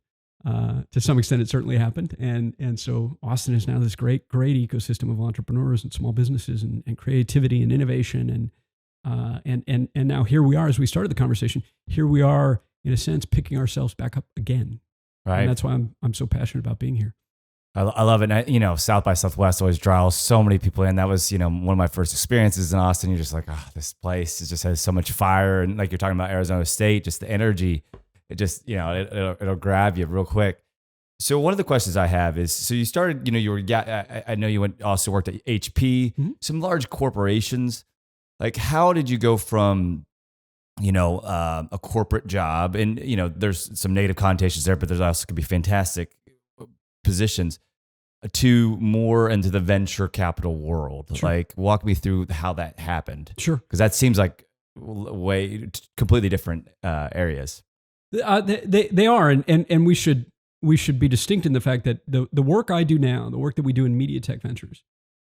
To some extent, it certainly happened, and so Austin is now this great ecosystem of entrepreneurs and small businesses and creativity and innovation, and now here we are, as we started the conversation. Here we are, in a sense, picking ourselves back up again, right? And that's why I'm so passionate about being here. I love it. South by Southwest always draws so many people in. That was, one of my first experiences in Austin. You're just like, oh, this place just has so much fire, and like you're talking about Arizona State, just the energy. It just, it'll grab you real quick. So one of the questions I have is, so you started, I know you also worked at HP, mm-hmm. some large corporations. Like, how did you go from, a corporate job, and, there's some negative connotations there, but there's also could be fantastic positions, to more into the venture capital world? Sure. Like, walk me through how that happened. Sure. Because that seems like way completely different areas. They are, and we should be distinct in the fact that the work I do now, the work that we do in MediaTech Ventures,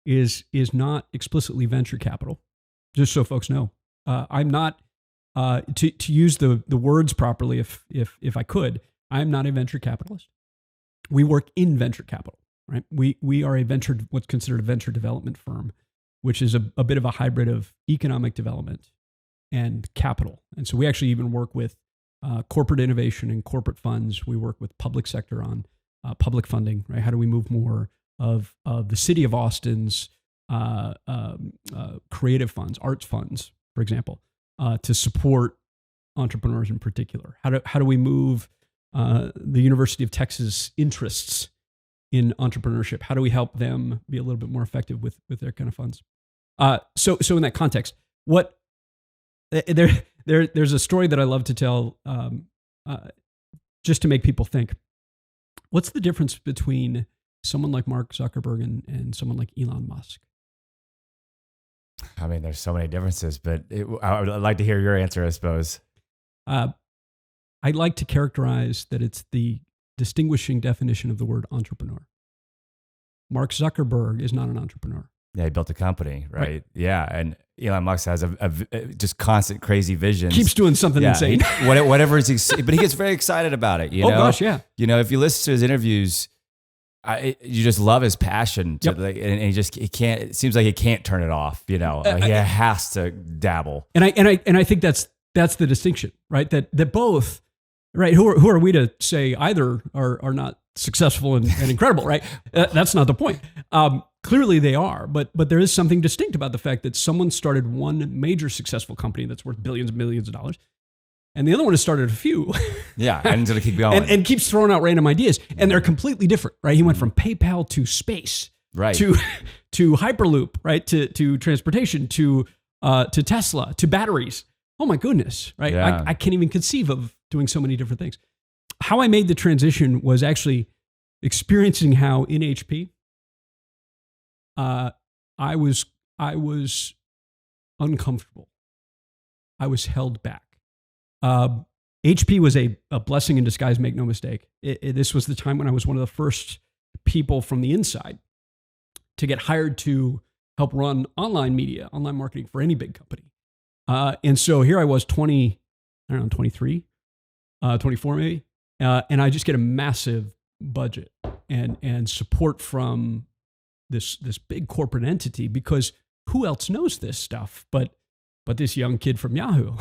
is not explicitly venture capital. Just so folks know, I'm not to use the words properly. If I could, I'm not a venture capitalist. We work in venture capital, right? We are what's considered a venture development firm, which is a bit of a hybrid of economic development and capital. And so we actually even work with corporate innovation and corporate funds. We work with public sector on public funding, right? How do we move more of the city of Austin's creative funds, arts funds, for example, to support entrepreneurs in particular? How do we move the University of Texas interests in entrepreneurship? How do we help them be a little bit more effective with their kind of funds? So in that context, there's a story that I love to tell, just to make people think. What's the difference between someone like Mark Zuckerberg and someone like Elon Musk? I mean, there's so many differences, but I would like to hear your answer, I suppose. I like to characterize that it's the distinguishing definition of the word entrepreneur. Mark Zuckerberg is not an entrepreneur. Yeah, he built a company, right? Yeah, and Elon Musk has a just constant crazy visions. Keeps doing something insane. Whatever but he gets very excited about it. You know? Gosh, yeah. You know, if you listen to his interviews, you just love his passion. To, and he can't. It seems like he can't turn it off. You know, he has to dabble. And I think that's the distinction, right? That both, right? Who are we to say either are not successful and incredible, right? That's not the point. Clearly they are, but there is something distinct about the fact that someone started one major successful company that's worth billions and millions of dollars, and the other one has started a few. Yeah, and it's going to keep going. and keeps throwing out random ideas, and they're completely different, right? He went from PayPal to space, right? To Hyperloop, right? To transportation, to Tesla, to batteries. Oh my goodness, right? Yeah. I can't even conceive of doing so many different things. How I made the transition was actually experiencing how in HP, I was uncomfortable. I was held back. HP was a blessing in disguise, make no mistake. This was the time when I was one of the first people from the inside to get hired to help run online media, online marketing for any big company. And so here I was 23, 24 maybe. And I just get a massive budget and support from this big corporate entity, because who else knows this stuff but this young kid from Yahoo,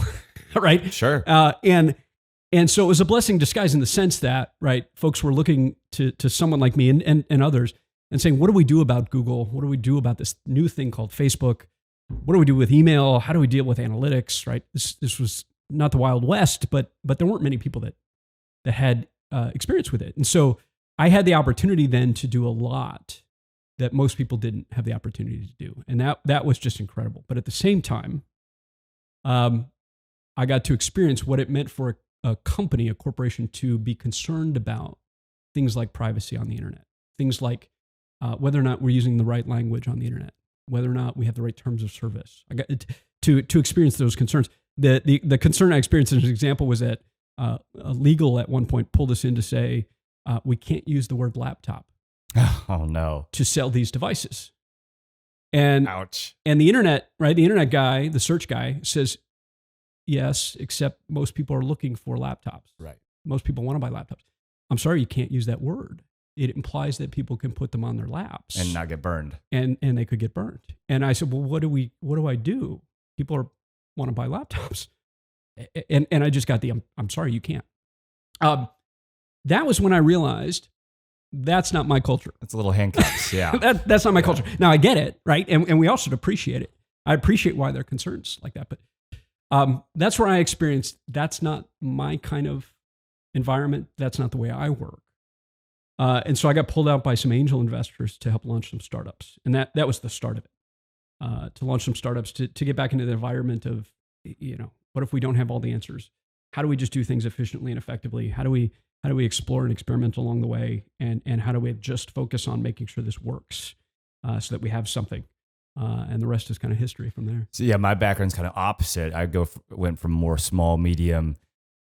right? Sure. And so it was a blessing in disguise in the sense that, right, folks were looking to someone like me and others and saying, what do we do about Google? What do we do about this new thing called Facebook? What do we do with email? How do we deal with analytics, right? This was not the Wild West, but there weren't many people that had experience with it. And so I had the opportunity then to do a lot that most people didn't have the opportunity to do. And that was just incredible. But at the same time, I got to experience what it meant for a company, a corporation, to be concerned about things like privacy on the internet, things like whether or not we're using the right language on the internet, whether or not we have the right terms of service. I got to experience those concerns. The concern I experienced as an example was that legal at one point pulled us in to say, we can't use the word laptop. Oh no! To sell these devices. And ouch. And the internet, right? The internet guy, the search guy says, yes, except most people are looking for laptops. Right. Most people want to buy laptops. I'm sorry, you can't use that word. It implies that people can put them on their laps and not get burned. And they could get burned. And I said, well, what do I do? People want to buy laptops. And I just got I'm sorry, you can't. That was when I realized that's not my culture. That's a little handcuffs, yeah. That's not my culture. Now I get it, right? And we all should appreciate it. I appreciate why there are concerns like that. But that's where I experienced that's not my kind of environment. That's not the way I work. And so I got pulled out by some angel investors to help launch some startups. And that was the start of it. To launch some startups, to get back into the environment of, what if we don't have all the answers? How do we just do things efficiently and effectively? How do we explore and experiment along the way? And how do we just focus on making sure this works so that we have something? And the rest is kind of history from there. So yeah, my background's kind of opposite. I went from more small, medium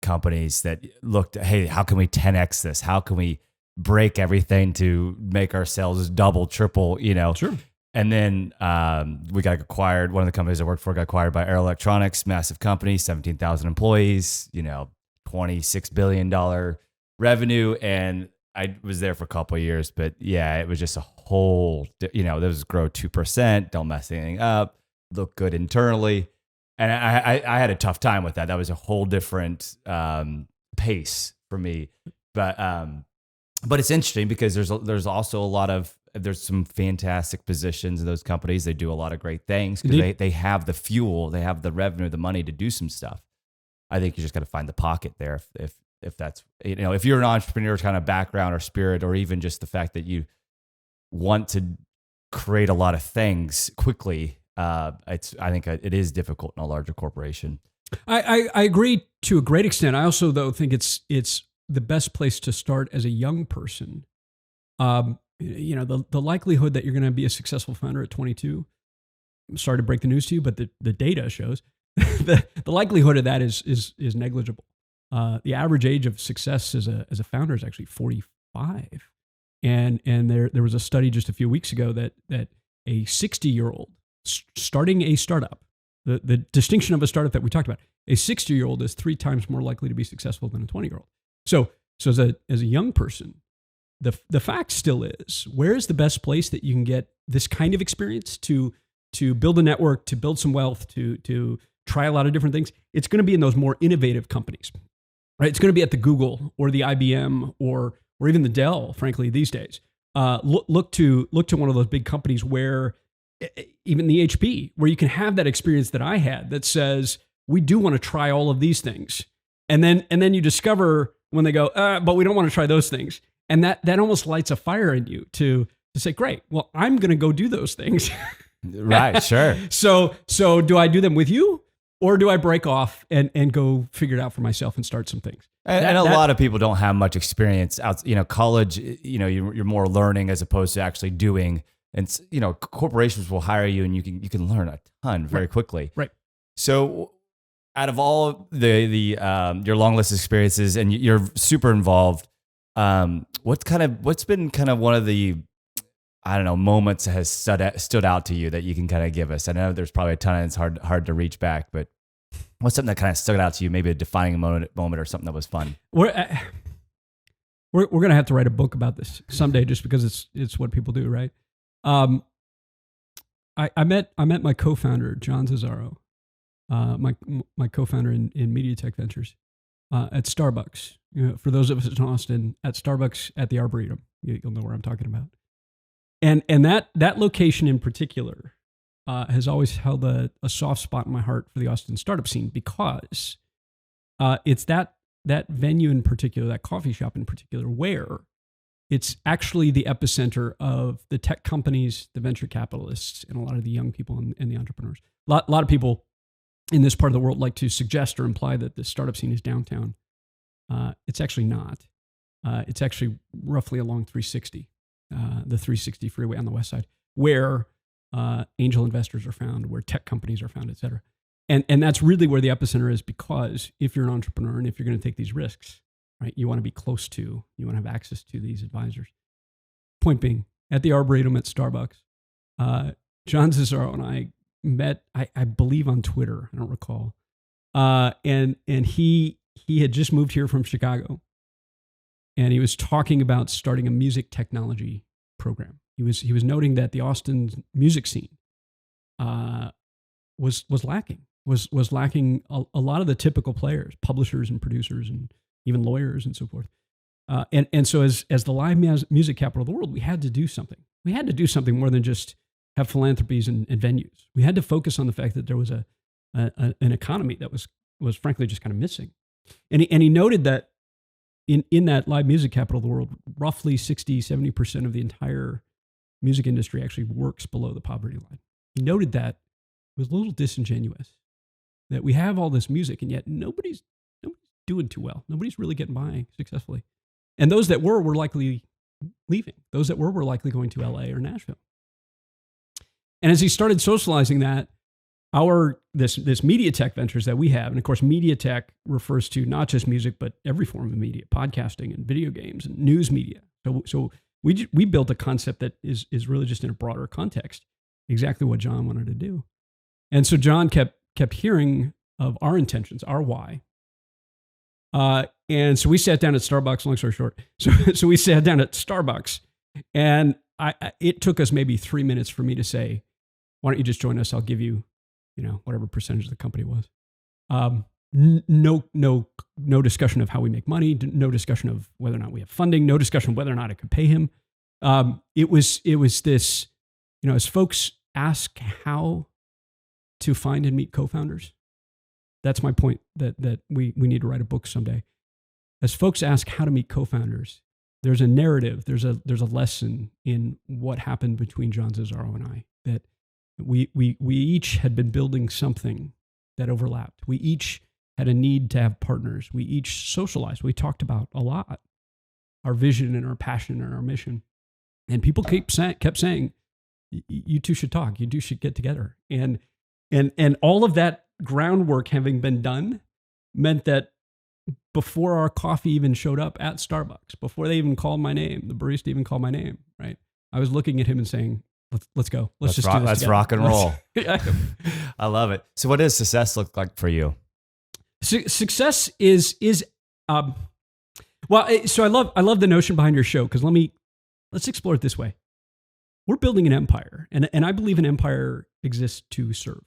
companies that looked, hey, how can we 10x this? How can we break everything to make ourselves double, triple, Sure. And then we got acquired. One of the companies I worked for got acquired by Arrow Electronics, massive company, 17,000 employees, $26 billion revenue. And I was there for a couple of years, but yeah, it was just a whole, those grow 2%, don't mess anything up, look good internally. And I had a tough time with that. That was a whole different pace for me. But it's interesting because there's also there's some fantastic positions in those companies. They do a lot of great things because they have the fuel, they have the revenue, the money to do some stuff. I think you just got to find the pocket there. If that's, if you're an entrepreneur kind of background or spirit, or even just the fact that you want to create a lot of things quickly, I think it is difficult in a larger corporation. I agree to a great extent. I also, though, think it's the best place to start as a young person. The likelihood that you're going to be a successful founder at 22, I'm sorry to break the news to you, but the data shows the likelihood of that is negligible. The average age of success as a founder is actually 45. And there was a study just a few weeks ago that a 60-year-old starting a startup, the distinction of a startup that we talked about, a 60-year-old is 3 times more likely to be successful than a 20-year-old. So as a young person, the fact still is, where is the best place that you can get this kind of experience to build a network, to build some wealth, to try a lot of different things? It's going to be in those more innovative companies, right? It's going to be at the Google or the IBM or even the Dell, frankly, these days. Look to one of those big companies where, even the HP, where you can have that experience that I had that says, we do want to try all of these things. And then you discover when they go, but we don't want to try those things. And that almost lights a fire in you to say, great, well, I'm going to go do those things. Right, sure. So do I do them with you, or do I break off and go figure it out for myself and start some things? And a lot of people don't have much experience out. College, you're more learning as opposed to actually doing. And corporations will hire you, and you can learn a ton very quickly. Right. So, out of all the your long list of experiences, and you're super involved, what's been kind of one of the, I don't know, moments that has stood out to you that you can kind of give us? I know there's probably a ton, and it's hard to reach back, but what's something that kind of stood out to you? Maybe a defining moment or something that was fun. We're gonna have to write a book about this someday, just because it's what people do, right? I met my co-founder, John Cesaro, my co-founder in MediaTech Ventures, at Starbucks. For those of us in Austin, at Starbucks at the Arboretum, you'll know where I'm talking about. And that location in particular has always held a soft spot in my heart for the Austin startup scene, because it's that venue in particular, that coffee shop in particular, where it's actually the epicenter of the tech companies, the venture capitalists, and a lot of the young people and the entrepreneurs. A lot of people in this part of the world like to suggest or imply that the startup scene is downtown. It's actually not. It's actually roughly along 360, the 360 freeway on the west side, where angel investors are found, where tech companies are found, et cetera. And that's really where the epicenter is, because if you're an entrepreneur and if you're going to take these risks, right, you want to be close to, you want to have access to these advisors. Point being, at the Arboretum at Starbucks, John Cesaro and I met, I believe, on Twitter. I don't recall. And he had just moved here from Chicago, and he was talking about starting a music technology program. He was noting that the Austin music scene was lacking a lot of the typical players, publishers and producers and even lawyers and so forth. And so as the live music capital of the world, we had to do something. We had to do something more than just have philanthropies and venues. We had to focus on the fact that there was an economy that was frankly just kind of missing. And he noted that in that live music capital of the world, roughly 60-70% of the entire music industry actually works below the poverty line. He noted that it was a little disingenuous, that we have all this music and yet nobody's doing too well. Nobody's really getting by successfully. And those that were likely leaving. Those that were likely going to LA or Nashville. And as he started socializing that, this MediaTech Ventures that we have, and of course MediaTech refers to not just music, but every form of media, podcasting and video games and news media. So we built a concept that is really just in a broader context. exactly what John wanted to do. And so John kept hearing of our intentions, our why. And so we sat down at Starbucks, long story short. So we sat down at Starbucks, and it took us maybe 3 minutes for me to say, why don't you just join us? I'll give you, whatever percentage of the company was. No discussion of how we make money, no discussion of whether or not we have funding, no discussion of whether or not I could pay him. It was this, as folks ask how to find and meet co-founders, that's my point, that we need to write a book someday. As folks ask how to meet co-founders, there's a narrative, there's a lesson in what happened between John Cesaro and I, that we each had been building something that overlapped. We each had a need to have partners. We each socialized. We talked about a lot, our vision and our passion and our mission. And people kept saying, you two should talk. You two should get together. And all of that groundwork having been done meant that before our coffee even showed up at Starbucks, before they even called my name, the barista even called my name, right? I was looking at him and saying, let's go. Let's just do this Let's together. rock and roll. I love it. So what does success look like for you? Success is so I love the notion behind your show, because let's explore it this way. We're building an empire, and I believe an empire exists to serve.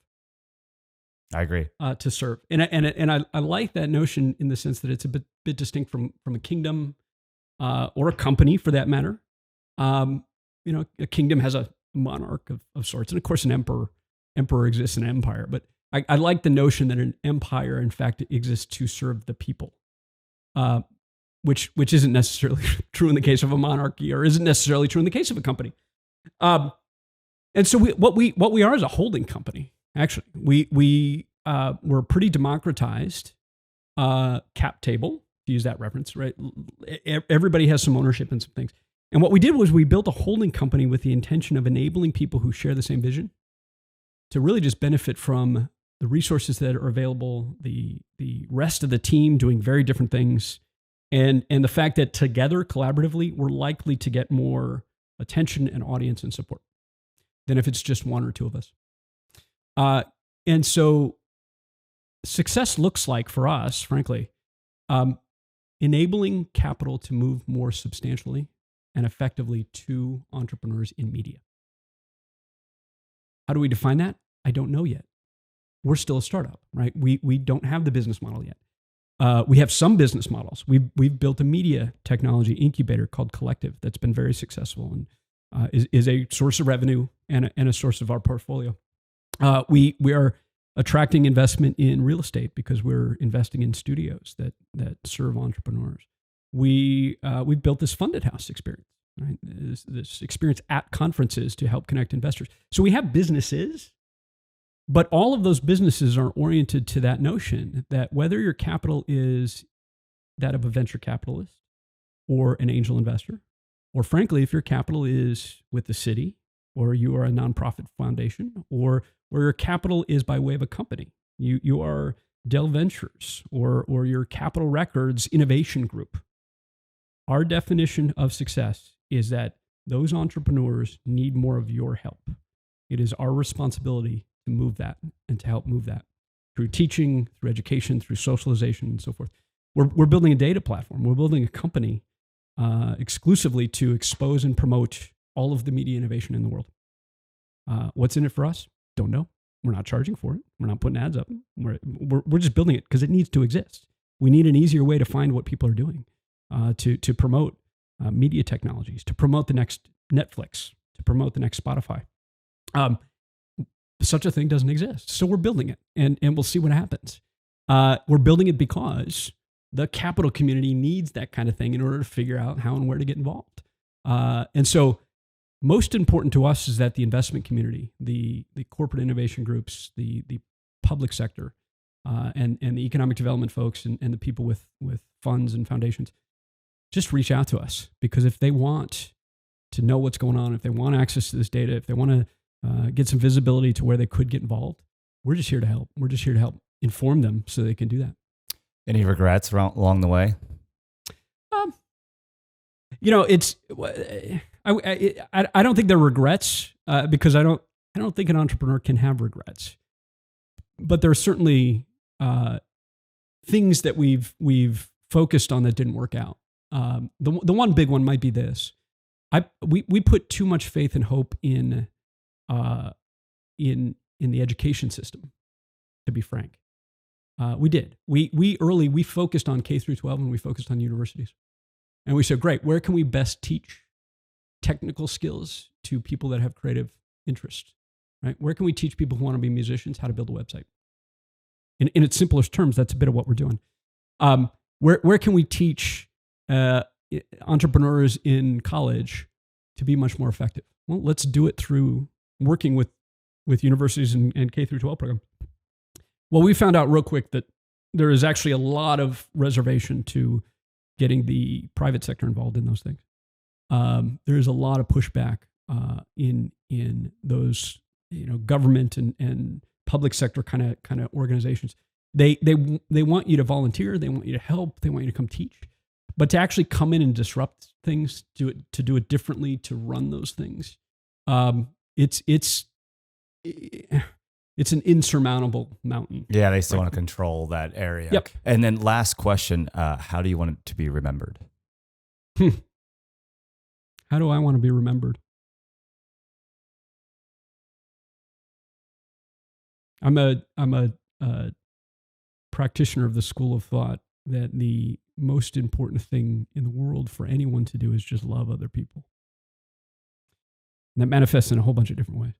I agree. To serve, and I like that notion in the sense that it's a bit distinct from a kingdom, or a company for that matter. A kingdom has a monarch of sorts, and of course an emperor exists in an empire. But I like the notion that an empire, in fact, exists to serve the people, which isn't necessarily true in the case of a monarchy, or isn't necessarily true in the case of a company. And so what we are is a holding company. Actually, we're pretty democratized cap table, to use that reference, right? Everybody has some ownership in some things. And what we did was we built a holding company with the intention of enabling people who share the same vision to really just benefit from the resources that are available, the rest of the team doing very different things, and the fact that together, collaboratively, we're likely to get more attention and audience and support than if it's just one or two of us. And so success looks like, for us, frankly, enabling capital to move more substantially and effectively to entrepreneurs in media. How do we define that? I don't know yet. We're still a startup, right? We don't have the business model yet. We have some business models. We've built a media technology incubator called Collective that's been very successful and is a source of revenue and a source of our portfolio. We are attracting investment in real estate because we're investing in studios that serve entrepreneurs. We've built this funded house experience, right? This experience at conferences to help connect investors. So we have businesses, but all of those businesses are oriented to that notion that whether your capital is that of a venture capitalist or an angel investor, or frankly, if your capital is with the city, or you are a nonprofit foundation, or your capital is by way of a company, you are Dell Ventures or your Capital Records Innovation Group. Our definition of success is that those entrepreneurs need more of your help. It is our responsibility to move that and to help move that through teaching, through education, through socialization, and so forth. We're building a data platform. We're building a company exclusively to expose and promote all of the media innovation in the world. What's in it for us? Don't know. We're not charging for it. We're not putting ads up. We're just building it because it needs to exist. We need an easier way to find what people are doing, to promote media technologies, to promote the next Netflix, to promote the next Spotify. Such a thing doesn't exist. So we're building it, and we'll see what happens. We're building it because the capital community needs that kind of thing in order to figure out how and where to get involved. And so most important to us is that the investment community, the corporate innovation groups, the public sector, and the economic development folks and the people with funds and foundations just reach out to us, because if they want to know what's going on, if they want access to this data, if they want to get some visibility to where they could get involved, we're just here to help. We're just here to help inform them so they can do that. Any regrets along the way? It's I don't think they're regrets because I don't I don't think an entrepreneur can have regrets. But there are certainly things that we've focused on that didn't work out. The one big one might be this. We put too much faith and hope in the education system, to be frank. We did. We focused on K through 12 and we focused on universities. And we said, great, where can we best teach technical skills to people that have creative interests, right? Where can we teach people who want to be musicians how to build a website? In its simplest terms, that's a bit of what we're doing. Where can we teach entrepreneurs in college to be much more effective? Well, let's do it through working with universities and K through 12 programs. Well, we found out real quick that there is actually a lot of reservation to getting the private sector involved in those things. There is a lot of pushback in those, government and public sector kind of organizations. They want you to volunteer, they want you to help, they want you to come teach, but to actually come in and disrupt things, to do it differently, to run those things, it's an insurmountable mountain. Yeah, they still want to control that area. Yep. And then last question, how do you want it to be remembered? How do I want to be remembered? I'm a practitioner of the school of thought that the most important thing in the world for anyone to do is just love other people. And that manifests in a whole bunch of different ways.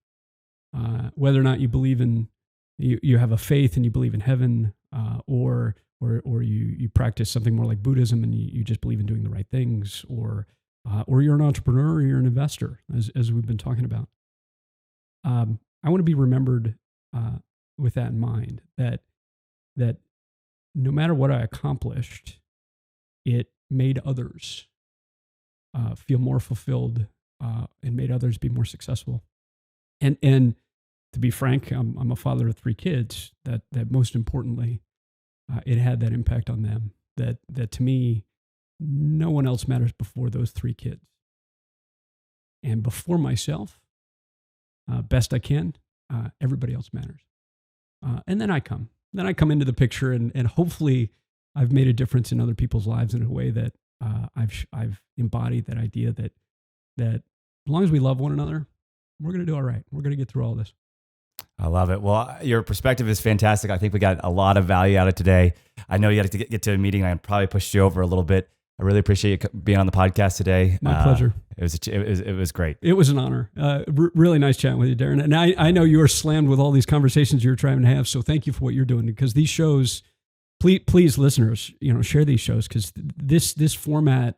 Whether or not you believe in, you have a faith and you believe in heaven, or you practice something more like Buddhism and you just believe in doing the right things, or you're an entrepreneur or you're an investor, as we've been talking about. I want to be remembered with that in mind, that no matter what I accomplished, it made others feel more fulfilled and made others be more successful. And to be frank, I'm a father of 3 kids. That most importantly, it had that impact on them. That to me, no one else matters before those 3 kids. And before myself, best I can, everybody else matters. And then I come into the picture, and hopefully, I've made a difference in other people's lives in a way that I've embodied that idea that as long as we love one another, we're going to do all right. We're going to get through all this. I love it. Well, your perspective is fantastic. I think we got a lot of value out of today. I know you had to get to a meeting. I probably pushed you over a little bit. I really appreciate you being on the podcast today. My pleasure. It was great. It was an honor. Really nice chatting with you, Daran. And I know you are slammed with all these conversations you're trying to have. So thank you for what you're doing, because these shows, please listeners, share these shows, because this format,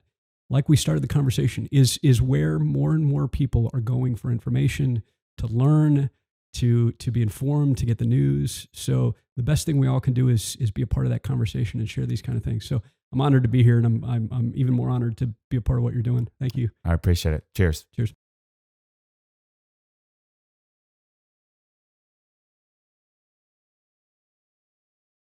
like we started the conversation, is where more and more people are going for information, to learn, to be informed, to get the news. So the best thing we all can do is be a part of that conversation and share these kind of things. So I'm honored to be here, and I'm even more honored to be a part of what you're doing. Thank you. I appreciate it. Cheers. Cheers.